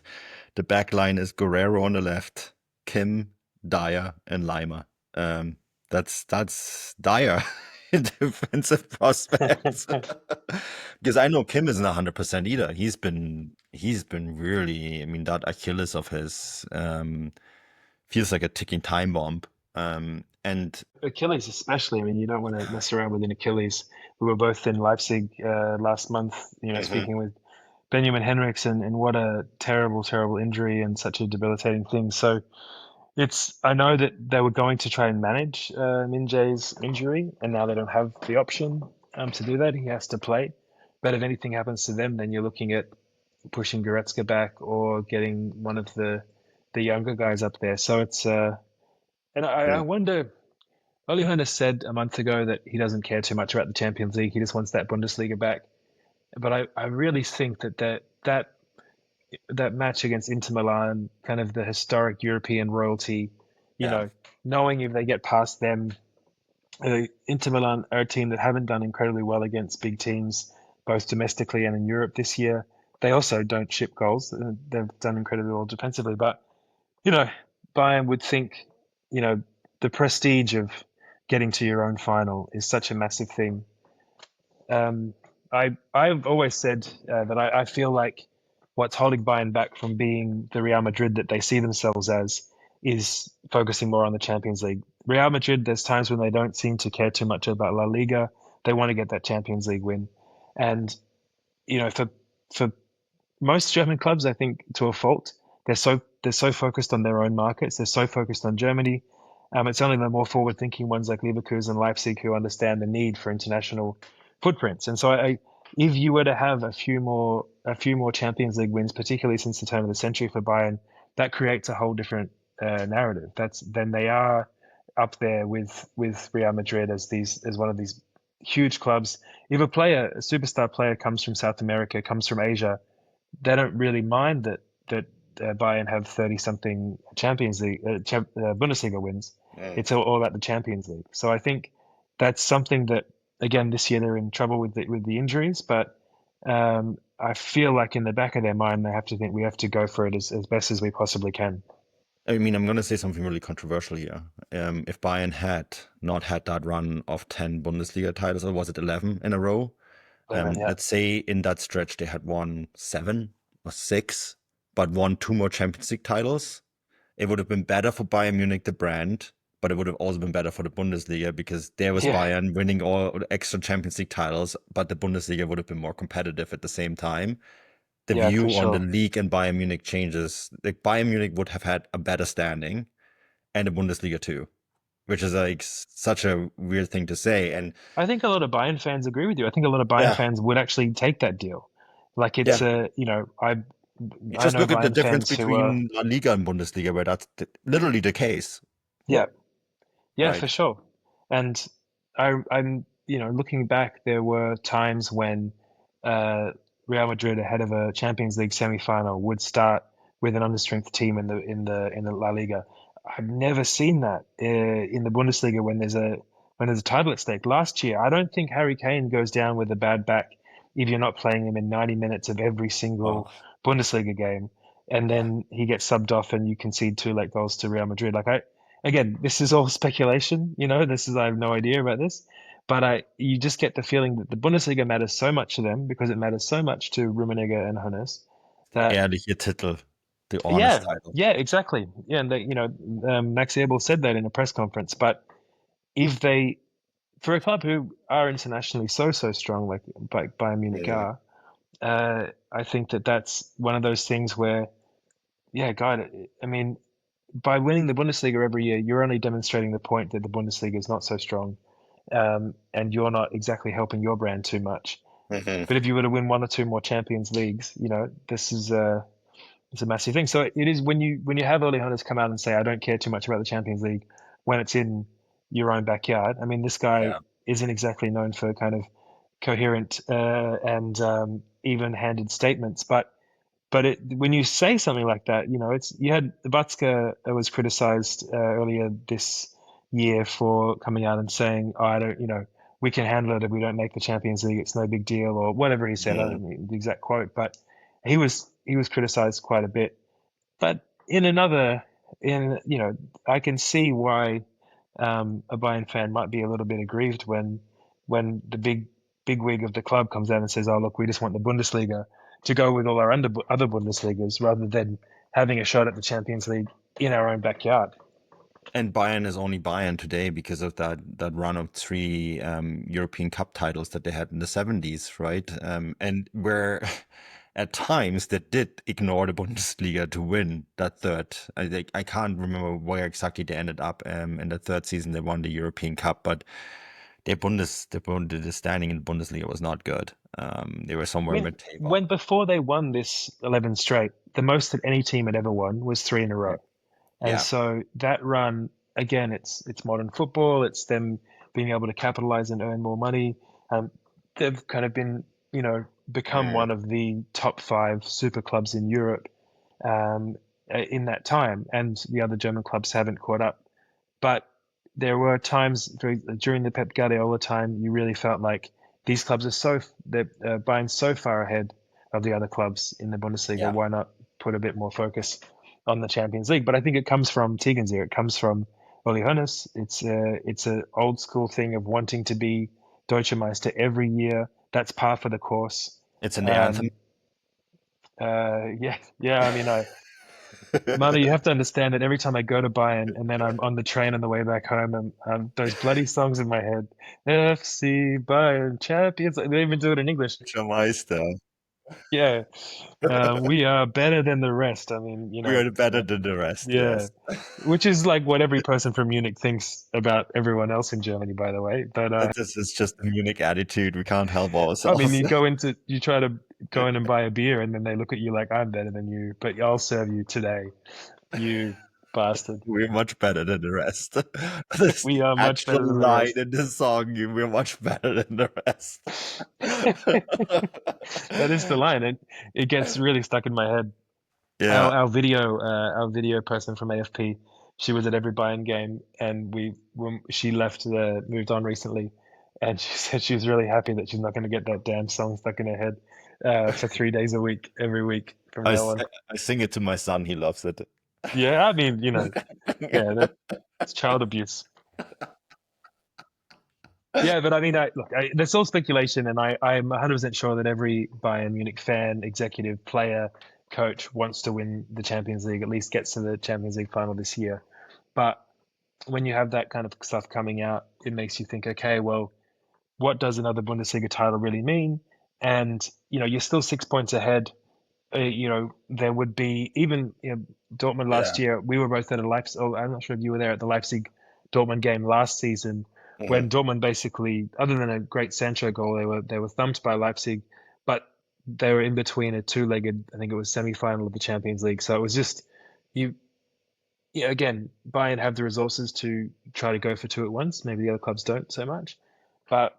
the back line is Guerrero on the left, Kim, Dyer, and Lima. Um, that's dire in defensive prospects. Because I know Kim isn't 100% either. He's been really. I mean, that Achilles of his feels like a ticking time bomb. And Achilles, especially. I mean, you don't want to mess around with an Achilles. We were both in Leipzig last month, Mhm. speaking with Benjamin Henriks, and what a terrible, terrible injury and such a debilitating thing. So I know that they were going to try and manage Min-jae's injury, and now they don't have the option to do that. He has to play. But if anything happens to them, then you're looking at pushing Goretzka back or getting one of the younger guys up there. So and I Yeah. wonder. Ole Hoeneß said a month ago that he doesn't care too much about the Champions League. He just wants that Bundesliga back. But I really think that match against Inter Milan, kind of the historic European royalty, you Yeah. know, knowing if they get past them, Inter Milan are a team that haven't done incredibly well against big teams, both domestically and in Europe this year. They also don't ship goals. They've done incredibly well defensively, but you know, Bayern would think, you know, the prestige of getting to your own final is such a massive thing. I've always said that I feel like what's holding Bayern back from being the Real Madrid that they see themselves as is focusing more on the Champions League. Real Madrid, there's times when they don't seem to care too much about La Liga. They want to get that Champions League win, and for most German clubs, I think to a fault, they're so focused on their own markets. They're so focused on Germany. It's only the more forward-thinking ones like Leverkusen and Leipzig who understand the need for international footprints. And so, if you were to have a few more Champions League wins, particularly since the turn of the century for Bayern, that creates a whole different narrative. Then they are up there with Real Madrid as one of these huge clubs. If a superstar player, comes from South America, comes from Asia, they don't really mind that Bayern have 30 something Champions League Bundesliga wins. Mm. It's all about the Champions League. So I think that's something that again this year they're in trouble with the injuries, but I feel like in the back of their mind they have to think we have to go for it as best as we possibly can. I mean, I'm going to say something really controversial here. If Bayern had not had that run of 10 Bundesliga titles, or was it 11 in a row? 11, yeah, Let's say in that stretch they had won 7 or 6, but won 2 more Champions League titles. It would have been better for Bayern Munich, the brand, but it would have also been better for the Bundesliga because there was yeah, Bayern winning all the extra Champions League titles, but the Bundesliga would have been more competitive at the same time. The yeah, for view on the sure. league and Bayern Munich changes. Like Bayern Munich would have had a better standing and the Bundesliga too, which is like such a weird thing to say. And I think a lot of Bayern fans agree with you. I think a lot of Bayern yeah, fans would actually take that deal. Like yeah. it's a, You I just know look at the Bayern difference fans who are, between La Liga and Bundesliga, where that's literally the case, yeah, yeah, for right? sure. And I'm, looking back, there were times when uh, Real Madrid ahead of a Champions League semi-final would start with an understrength team in the La Liga. I've never seen that in the Bundesliga when there's a title at stake. Last year, I don't think Harry Kane goes down with a bad back if you're not playing him in 90 minutes of every single Oh, Bundesliga game, and yeah. then he gets subbed off and you concede two late goals to Real Madrid. Again, this is all speculation, I have no idea about this, but you just get the feeling that the Bundesliga matters so much to them because it matters so much to Rummenigge and Hoeneß Der that, ehrliche Titel, the honest yeah, title. yeah, exactly. Yeah, and Max Eberl said that in a press conference, but if they, for a club who are internationally so strong, like Bayern Munich Yeah. are, I think that that's one of those things where, yeah, God, I mean, by winning the Bundesliga every year, you're only demonstrating the point that the Bundesliga is not so strong, and you're not exactly helping your brand too much. Hmm. But if you were to win one or two more Champions Leagues, this is it's a massive thing. So it is when you have Ole Hunters come out and say, "I don't care too much about the Champions League," when it's in your own backyard. I mean, this guy Yeah. isn't exactly known for kind of coherent and even-handed statements, but when you say something like that, you had Batska was criticized earlier this year for coming out and saying, "Oh, I don't, we can handle it if we don't make the Champions League. It's no big deal," or whatever he said. I Mhm. don't know the exact quote, but he was criticized quite a bit. But I can see why a Bayern fan might be a little bit aggrieved when the big wig of the club comes out and says, "Oh, look, we just want the Bundesliga to go with all our other Bundesligas rather than having a shot at the Champions League in our own backyard." And Bayern is only Bayern today because of that run of three European Cup titles that they had in the 70s, right? And where at times they did ignore the Bundesliga to win that third. I can't remember where exactly they ended up. In the third season, they won the European Cup, but the standing in the Bundesliga was not good. They were I somewhere mean, mid-table. when before they won this 11 straight, the most that any team had ever won was three in a row. And Yeah. so that run, again, it's modern football. It's them being able to capitalize and earn more money. Um, they've kind of been, become Mm. one of the top five super clubs in Europe um, in that time, and the other German clubs haven't caught up. But there were times during the Pep Guardiola time, you really felt like these clubs they're Bayern's so far ahead of the other clubs in the Bundesliga. Yeah. Why not put a bit more focus on the Champions League? But I think it comes from Tegensee. It comes from Uli Hoeneß. It's a old school thing of wanting to be Deutsche Meister every year. That's par for the course. It's an anthem. Um, yeah, yeah. I mean, Manu, you have to understand that every time I go to Bayern and then I'm on the train on the way back home and those bloody songs in my head, FC Bayern champions. They even do it in English. Deutscher Meister. Yeah, we are better than the rest. I mean, We are better than the rest, yeah, yes. which is like what every person from Munich thinks about everyone else in Germany, by the way. But This is just a Munich attitude. We can't help I mean, ourselves. you try to go in and buy a beer, and then they look at you like I'm better than you, but I'll serve you today, you bastard. We're much better than the rest. This We are much actual better than the line rest. in this song, we're much better than the rest. That is the line, and it gets really stuck in my head. Our Yeah. our video person from AFP, she was at every Bayern game, and when she moved on recently, and she said she was really happy that she's not going to get that damn song stuck in her head for 3 days a week, every week from I, now s- on. I sing it to my son. He loves it. Yeah, I mean, yeah, that's child abuse. Yeah, but I mean, look, that's all speculation, and I'm 100% sure that every Bayern Munich fan, executive, player, coach wants to win the Champions League, at least gets to the Champions League final this year. But when you have that kind of stuff coming out, it makes you think, okay, well, what does another Bundesliga title really mean? And you're still 6 points ahead. There would be even Dortmund last Yeah. year. We were both at a Leipzig. Oh, I'm not sure if you were there at the Leipzig Dortmund game last season Mhm. when Dortmund basically, other than a great Sancho goal, they were thumped by Leipzig, but they were in between a two-legged, I think it was semi-final of the Champions League. So it was just you. Yeah, again, Bayern have the resources to try to go for two at once. Maybe the other clubs don't so much, but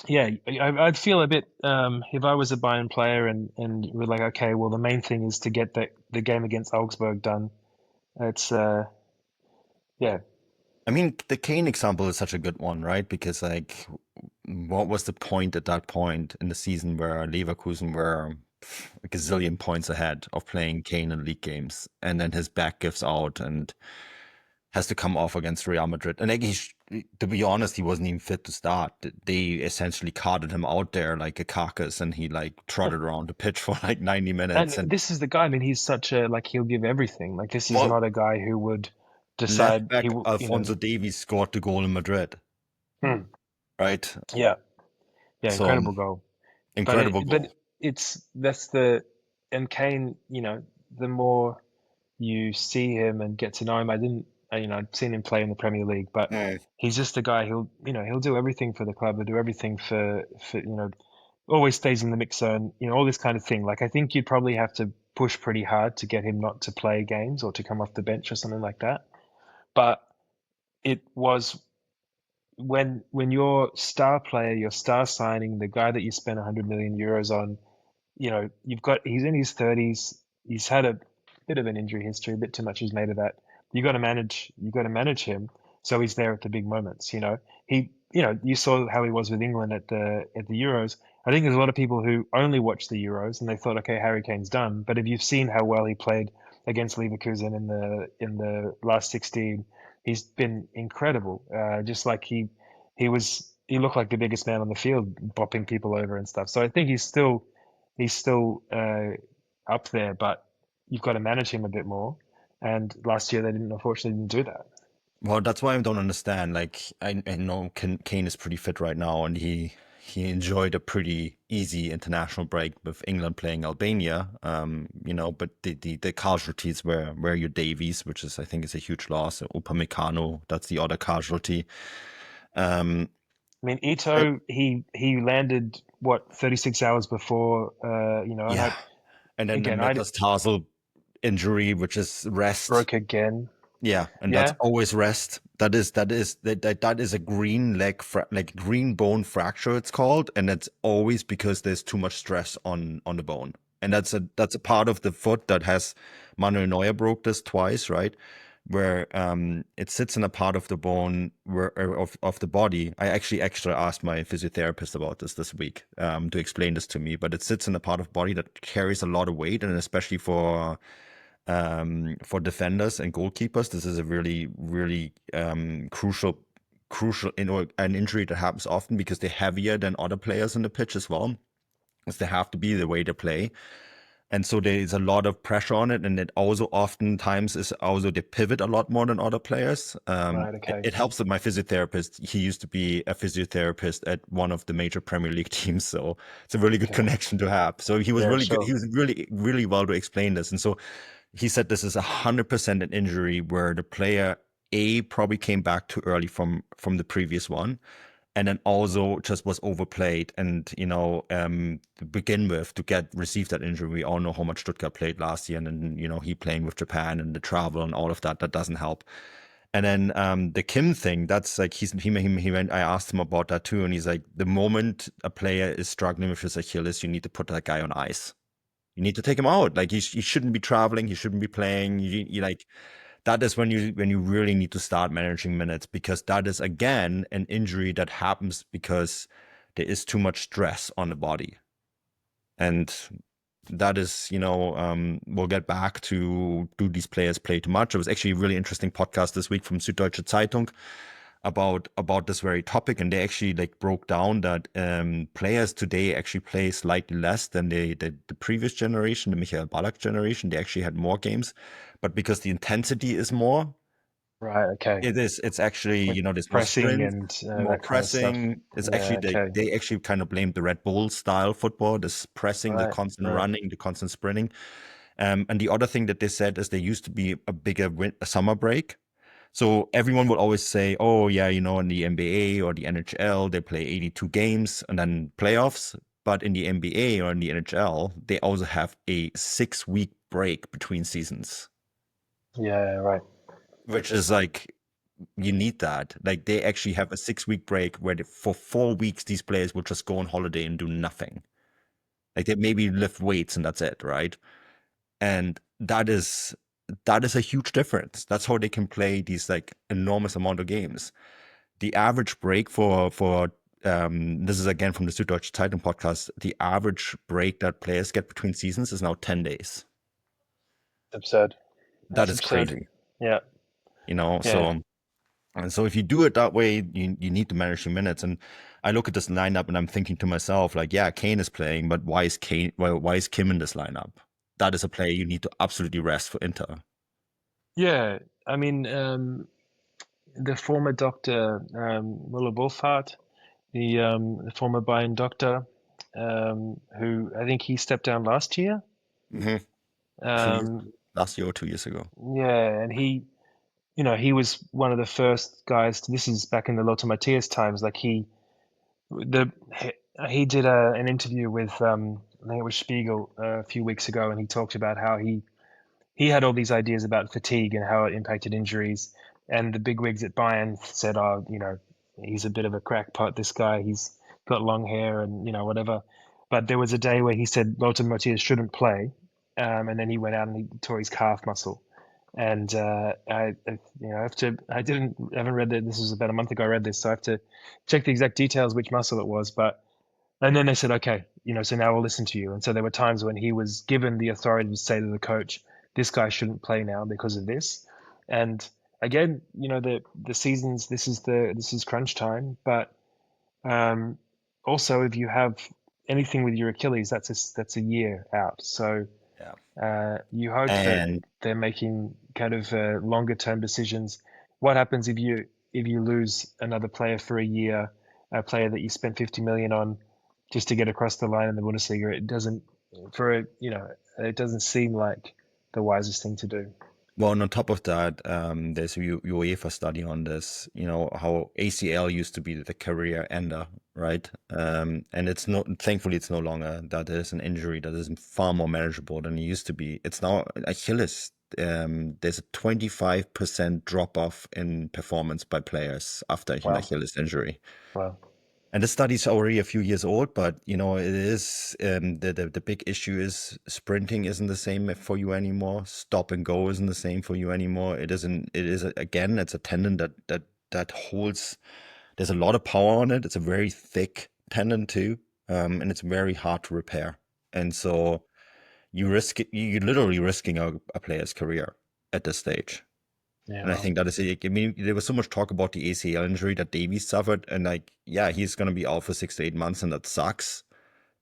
yeah, I'd feel a bit if I was a Bayern player and we're like, okay, well, the main thing is to get the game against Augsburg done. It's yeah, I mean, the Kane example is such a good one, right? Because like, what was the point at that point in the season where Leverkusen were a gazillion points ahead of playing Kane in league games, and then his back gives out and has to come off against Real Madrid. And like, to be honest, he wasn't even fit to start. They essentially carted him out there like a carcass, and he like trotted around the pitch for like 90 minutes. and And this is the guy. I mean, he's such a like he'll give everything. Like this is well, not a guy who would left decide he back will, Alfonso Davies scored the goal in Madrid, Hmm. right? Yeah, yeah, So incredible goal. But incredible but goal. it's that's the and Kane, the more you see him and get to know him. I didn't, I'd seen him play in the Premier League, but Mm. he's just a guy. He'll do everything for the club. He'll do everything for always stays in the mixer and all this kind of thing. Like I think you'd probably have to push pretty hard to get him not to play games or to come off the bench or something like that. But it was when your star player, your star signing, the guy that you spent 100 million euros on, he's in his 30s. He's had a bit of an injury history, a bit too much is made of that. You got to manage him so he's there at the big moments. You saw how he was with England at the Euros. I think there's a lot of people who only watch the Euros and they thought, okay, Harry Kane's done. But if you've seen how well he played against Leverkusen in the last 16, he's been incredible. Just like he looked like the biggest man on the field, bopping people over and stuff. So I think he's still up there, but you've got to manage him a bit more. And last year they unfortunately didn't do that. Well, that's why I don't understand. Like, I know Kane is pretty fit right now, and he enjoyed a pretty easy international break with England playing Albania. But the casualties were your Davies, which is I think is a huge loss. Upamecano, that's the other casualty. Um, I mean, I- Ito, he landed what 36 hours before, and yeah, and then the I metatarsal injury, which is rest. broke again. Yeah, and that's Yeah, always rest. That is a green leg like green bone fracture it's called, and it's always because there's too much stress on the bone. And that's a part of the foot that has Manuel Neuer broke this twice, right? Where it sits in a part of the bone of the body. I actually extra asked my physiotherapist about this week to explain this to me, but it sits in a part of body that carries a lot of weight, and especially for defenders and goalkeepers, this is a really, really crucial an injury that happens often because they're heavier than other players on the pitch as well, as they have to be the way they play. And so there's a lot of pressure on it, and it also oftentimes is also they pivot a lot more than other players. right. It, Okay. it helps that my physiotherapist, he used to be a physiotherapist at one of the major Premier League teams, so it's a really good Okay. connection to have. So he was Yeah, really good. He sure. was really, really well to explain this. And so he said this is 100% an injury where the player A probably came back too early from the previous one, and then also just was overplayed. And to begin with, to receive that injury, we all know how much Stuttgart played last year, and then he playing with Japan and the travel and all of that doesn't help. And then the Kim thing, that's like he went. I asked him about that too, and he's like, the moment a player is struggling with his Achilles, you need to put that guy on ice. You need to take him out. Like he shouldn't be traveling. He shouldn't be playing. You like that is when you really need to start managing minutes, because that is again an injury that happens because there is too much stress on the body. And that is, we'll get back to, do these players play too much? It was actually a really interesting podcast this week from Süddeutsche Zeitung about this very topic, and they actually like broke down that players today actually play slightly less than the previous generation, the Michael Ballack generation. They actually had more games, but because the intensity is more, Right. Okay. it's actually, Like there's more pressing sprints, and more that kind of stuff. pressing. It's actually Yeah. Okay. they actually kind of blame the Red Bull style football, this pressing, the Right. constant Right. running, the constant sprinting. And the other thing that they said is there used to be a bigger summer break. So everyone would always say, oh, yeah, in the NBA or the NHL, they play 82 games and then playoffs. But in the NBA or in the NHL, they also have a 6 week break between seasons, Yeah, right. which is like, you need that. Like they actually have a 6 week break where for 4 weeks, these players will just go on holiday and do nothing. Like they maybe lift weights and that's it, right? And that is a huge difference. That's how they can play these like enormous amount of games. The average break for this is again from the Süddeutsche Zeitung podcast. The average break that players get between seasons is now 10 days. It's absurd. That That's is absurd. crazy, Yeah, yeah, So and so if you do it that way, you need to manage your minutes. And I look at this lineup and I'm thinking to myself, like, yeah, Kane is playing, but why is Kane? Why is Kim in this lineup? That is a player you need to absolutely rest for Inter. yeah. I mean, the former doctor, Muller Wolfhard, the former Bayern doctor, who I think he stepped down last year. Hmm. 2 years, Um, last year or 2 years ago. yeah, and he was one of the first guys this is back in the Lothar Matthäus times. Like the he did an interview with I think it was Spiegel a few weeks ago, and he talked about how he had all these ideas about fatigue and how it impacted injuries. And the bigwigs at Bayern said, "Oh, he's a bit of a crackpot. This guy, he's got long hair and whatever." But there was a day where he said Lothar Matthäus shouldn't play, and then he went out and he tore his calf muscle. And I have to. I haven't read that. This was about a month ago. I read this, so I have to check the exact details which muscle it was. But and then they said, okay, so now we'll listen to you. And so there were times when he was given the authority to say to the coach, this guy shouldn't play now because of this. And again, the seasons, this is crunch time. But um, also, if you have anything with your Achilles, that's a year out. So Yeah. you hope that And they're making kind of longer term decisions. What happens if you lose another player for a year, a player that you spent 50 million on just to get across the line in the Bundesliga? It doesn't it doesn't seem like the wisest thing to do. well, and on top of that, there's a UEFA study on this, how ACL used to be the career ender, right? And thankfully, it's no longer. That is an injury that is far more manageable than it used to be. It's now Achilles. There's a 25% drop off in performance by players after an Wow. Achilles injury. Wow. And the study's already a few years old, but it is the big issue is sprinting isn't the same for you anymore. Stop and go isn't the same for you anymore. It isn't. It is again. It's a tendon that holds. There's a lot of power on it. It's a very thick tendon too, and it's very hard to repair. And so you're literally risking a player's career at this stage. Yeah. And I Well. think that is it. I mean, there was so much talk about the ACL injury that Davies suffered, and like, yeah, he's going to be out for 6 to 8 months, and that sucks.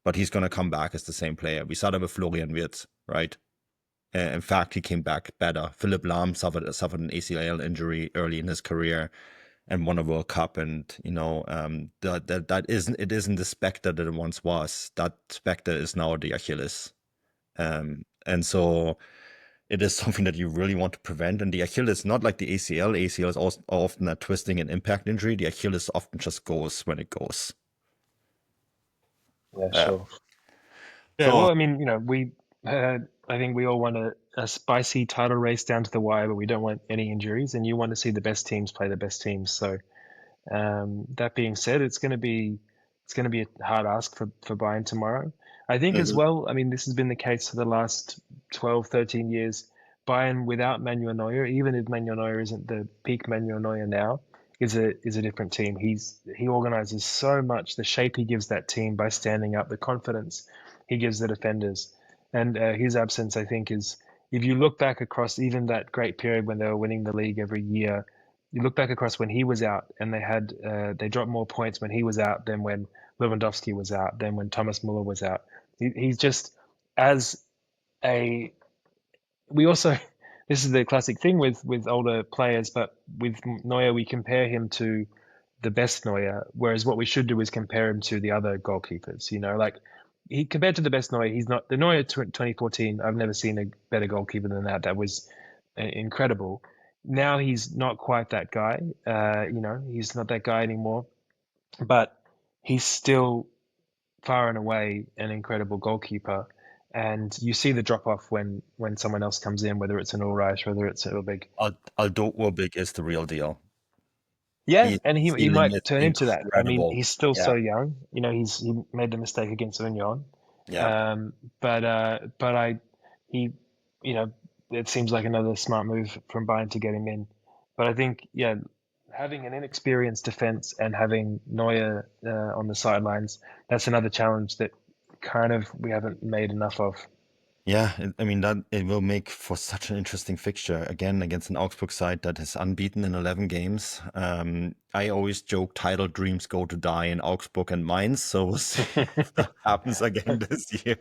But he's going to come back as the same player. We saw that with Florian Wirtz, right? In fact, he came back better. Philipp Lahm suffered an ACL injury early in his career and won a World Cup, and that isn't the Spectre that it once was. That Spectre is now the Achilles, and so it is something that you really want to prevent. And the Achilles, not like the ACL. ACL is also often a twisting and impact injury. The Achilles often just goes when it goes. Yeah. Yeah. Sure. Yeah. So Well, I mean, I think we all want a spicy title race down to the wire, but we don't want any injuries, and you want to see the best teams play the best teams. So that being said, it's going to be a hard ask for Bayern tomorrow. I think as mhm. well, I mean, this has been the case for the last 12, 13 years. Bayern without Manuel Neuer, even if Manuel Neuer isn't the peak Manuel Neuer now, is a different team. He organizes so much. The shape he gives that team by standing up, the confidence he gives the defenders, and his absence, I think, is if you look back across even that great period when they were winning the league every year, you look back across when he was out, and they dropped more points when he was out than when Lewandowski was out, than when Thomas Muller was out. He's just as a we also this is the classic thing with older players, but with Neuer we compare him to the best Neuer, whereas what we should do is compare him to the other goalkeepers. Like he compared to the best Neuer, he's not the Neuer 2014. I've never seen a better goalkeeper than that. That was incredible. now he's not quite that guy. He's not that guy anymore, but he's still far and away an incredible goalkeeper. And you see the drop off when someone else comes in, whether it's an Ulreich, whether it's a big. Aldo Urbik is the real deal. Yeah, His and he ceiling is might turn into that. I mean, incredible. he's still Yeah, so young. He made the mistake against Union, yeah. but he, you know, it seems like another smart move from Bayern to get him in. But I think, yeah, having an inexperienced defense and having Neuer on the sidelines, that's another challenge that kind of we haven't made enough of. Yeah, I mean that it will make for such an interesting fixture again against an Augsburg side that is unbeaten in 11 games. I always joke title dreams go to die in Augsburg and Mainz, so we'll see if that happens again this year.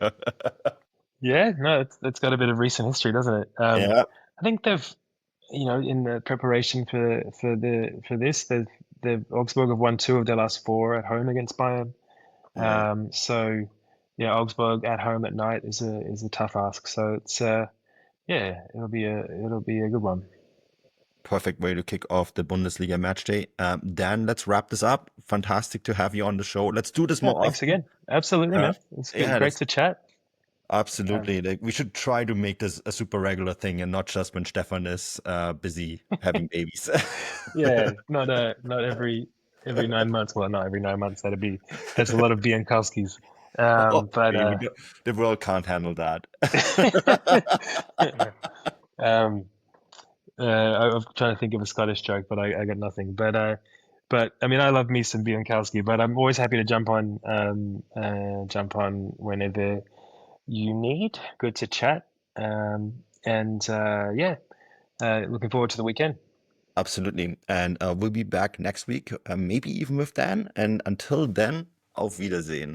Yeah, no, it's got a bit of recent history, doesn't it? Yeah, I think in the preparation for this, the Augsburg have won two of their last four at home against Bayern. yeah. So yeah, Augsburg at home at night is a tough ask. So it's yeah, it'll be a good one. Perfect way to kick off the Bundesliga match day. Dan, let's wrap this up. Fantastic to have you on the show. Let's do this Yeah, more thanks often. again. Absolutely, Uh, man. It's good, yeah, great that's to chat. Um, absolutely. Like, we should try to make this a super regular thing and not just when Stefan is busy having babies. yeah, not every 9 months. Well, not every 9 months. That's a lot of Biankowskis. But Okay, the world can't handle that. um, I'm trying to think of a Scottish joke, but I got nothing. But I mean, I love me some Biankowski, but I'm always happy to jump on whenever you need. Good to chat. And yeah, looking forward to the weekend. Absolutely. And we'll be back next week, maybe even with Dan. And until then, auf Wiedersehen.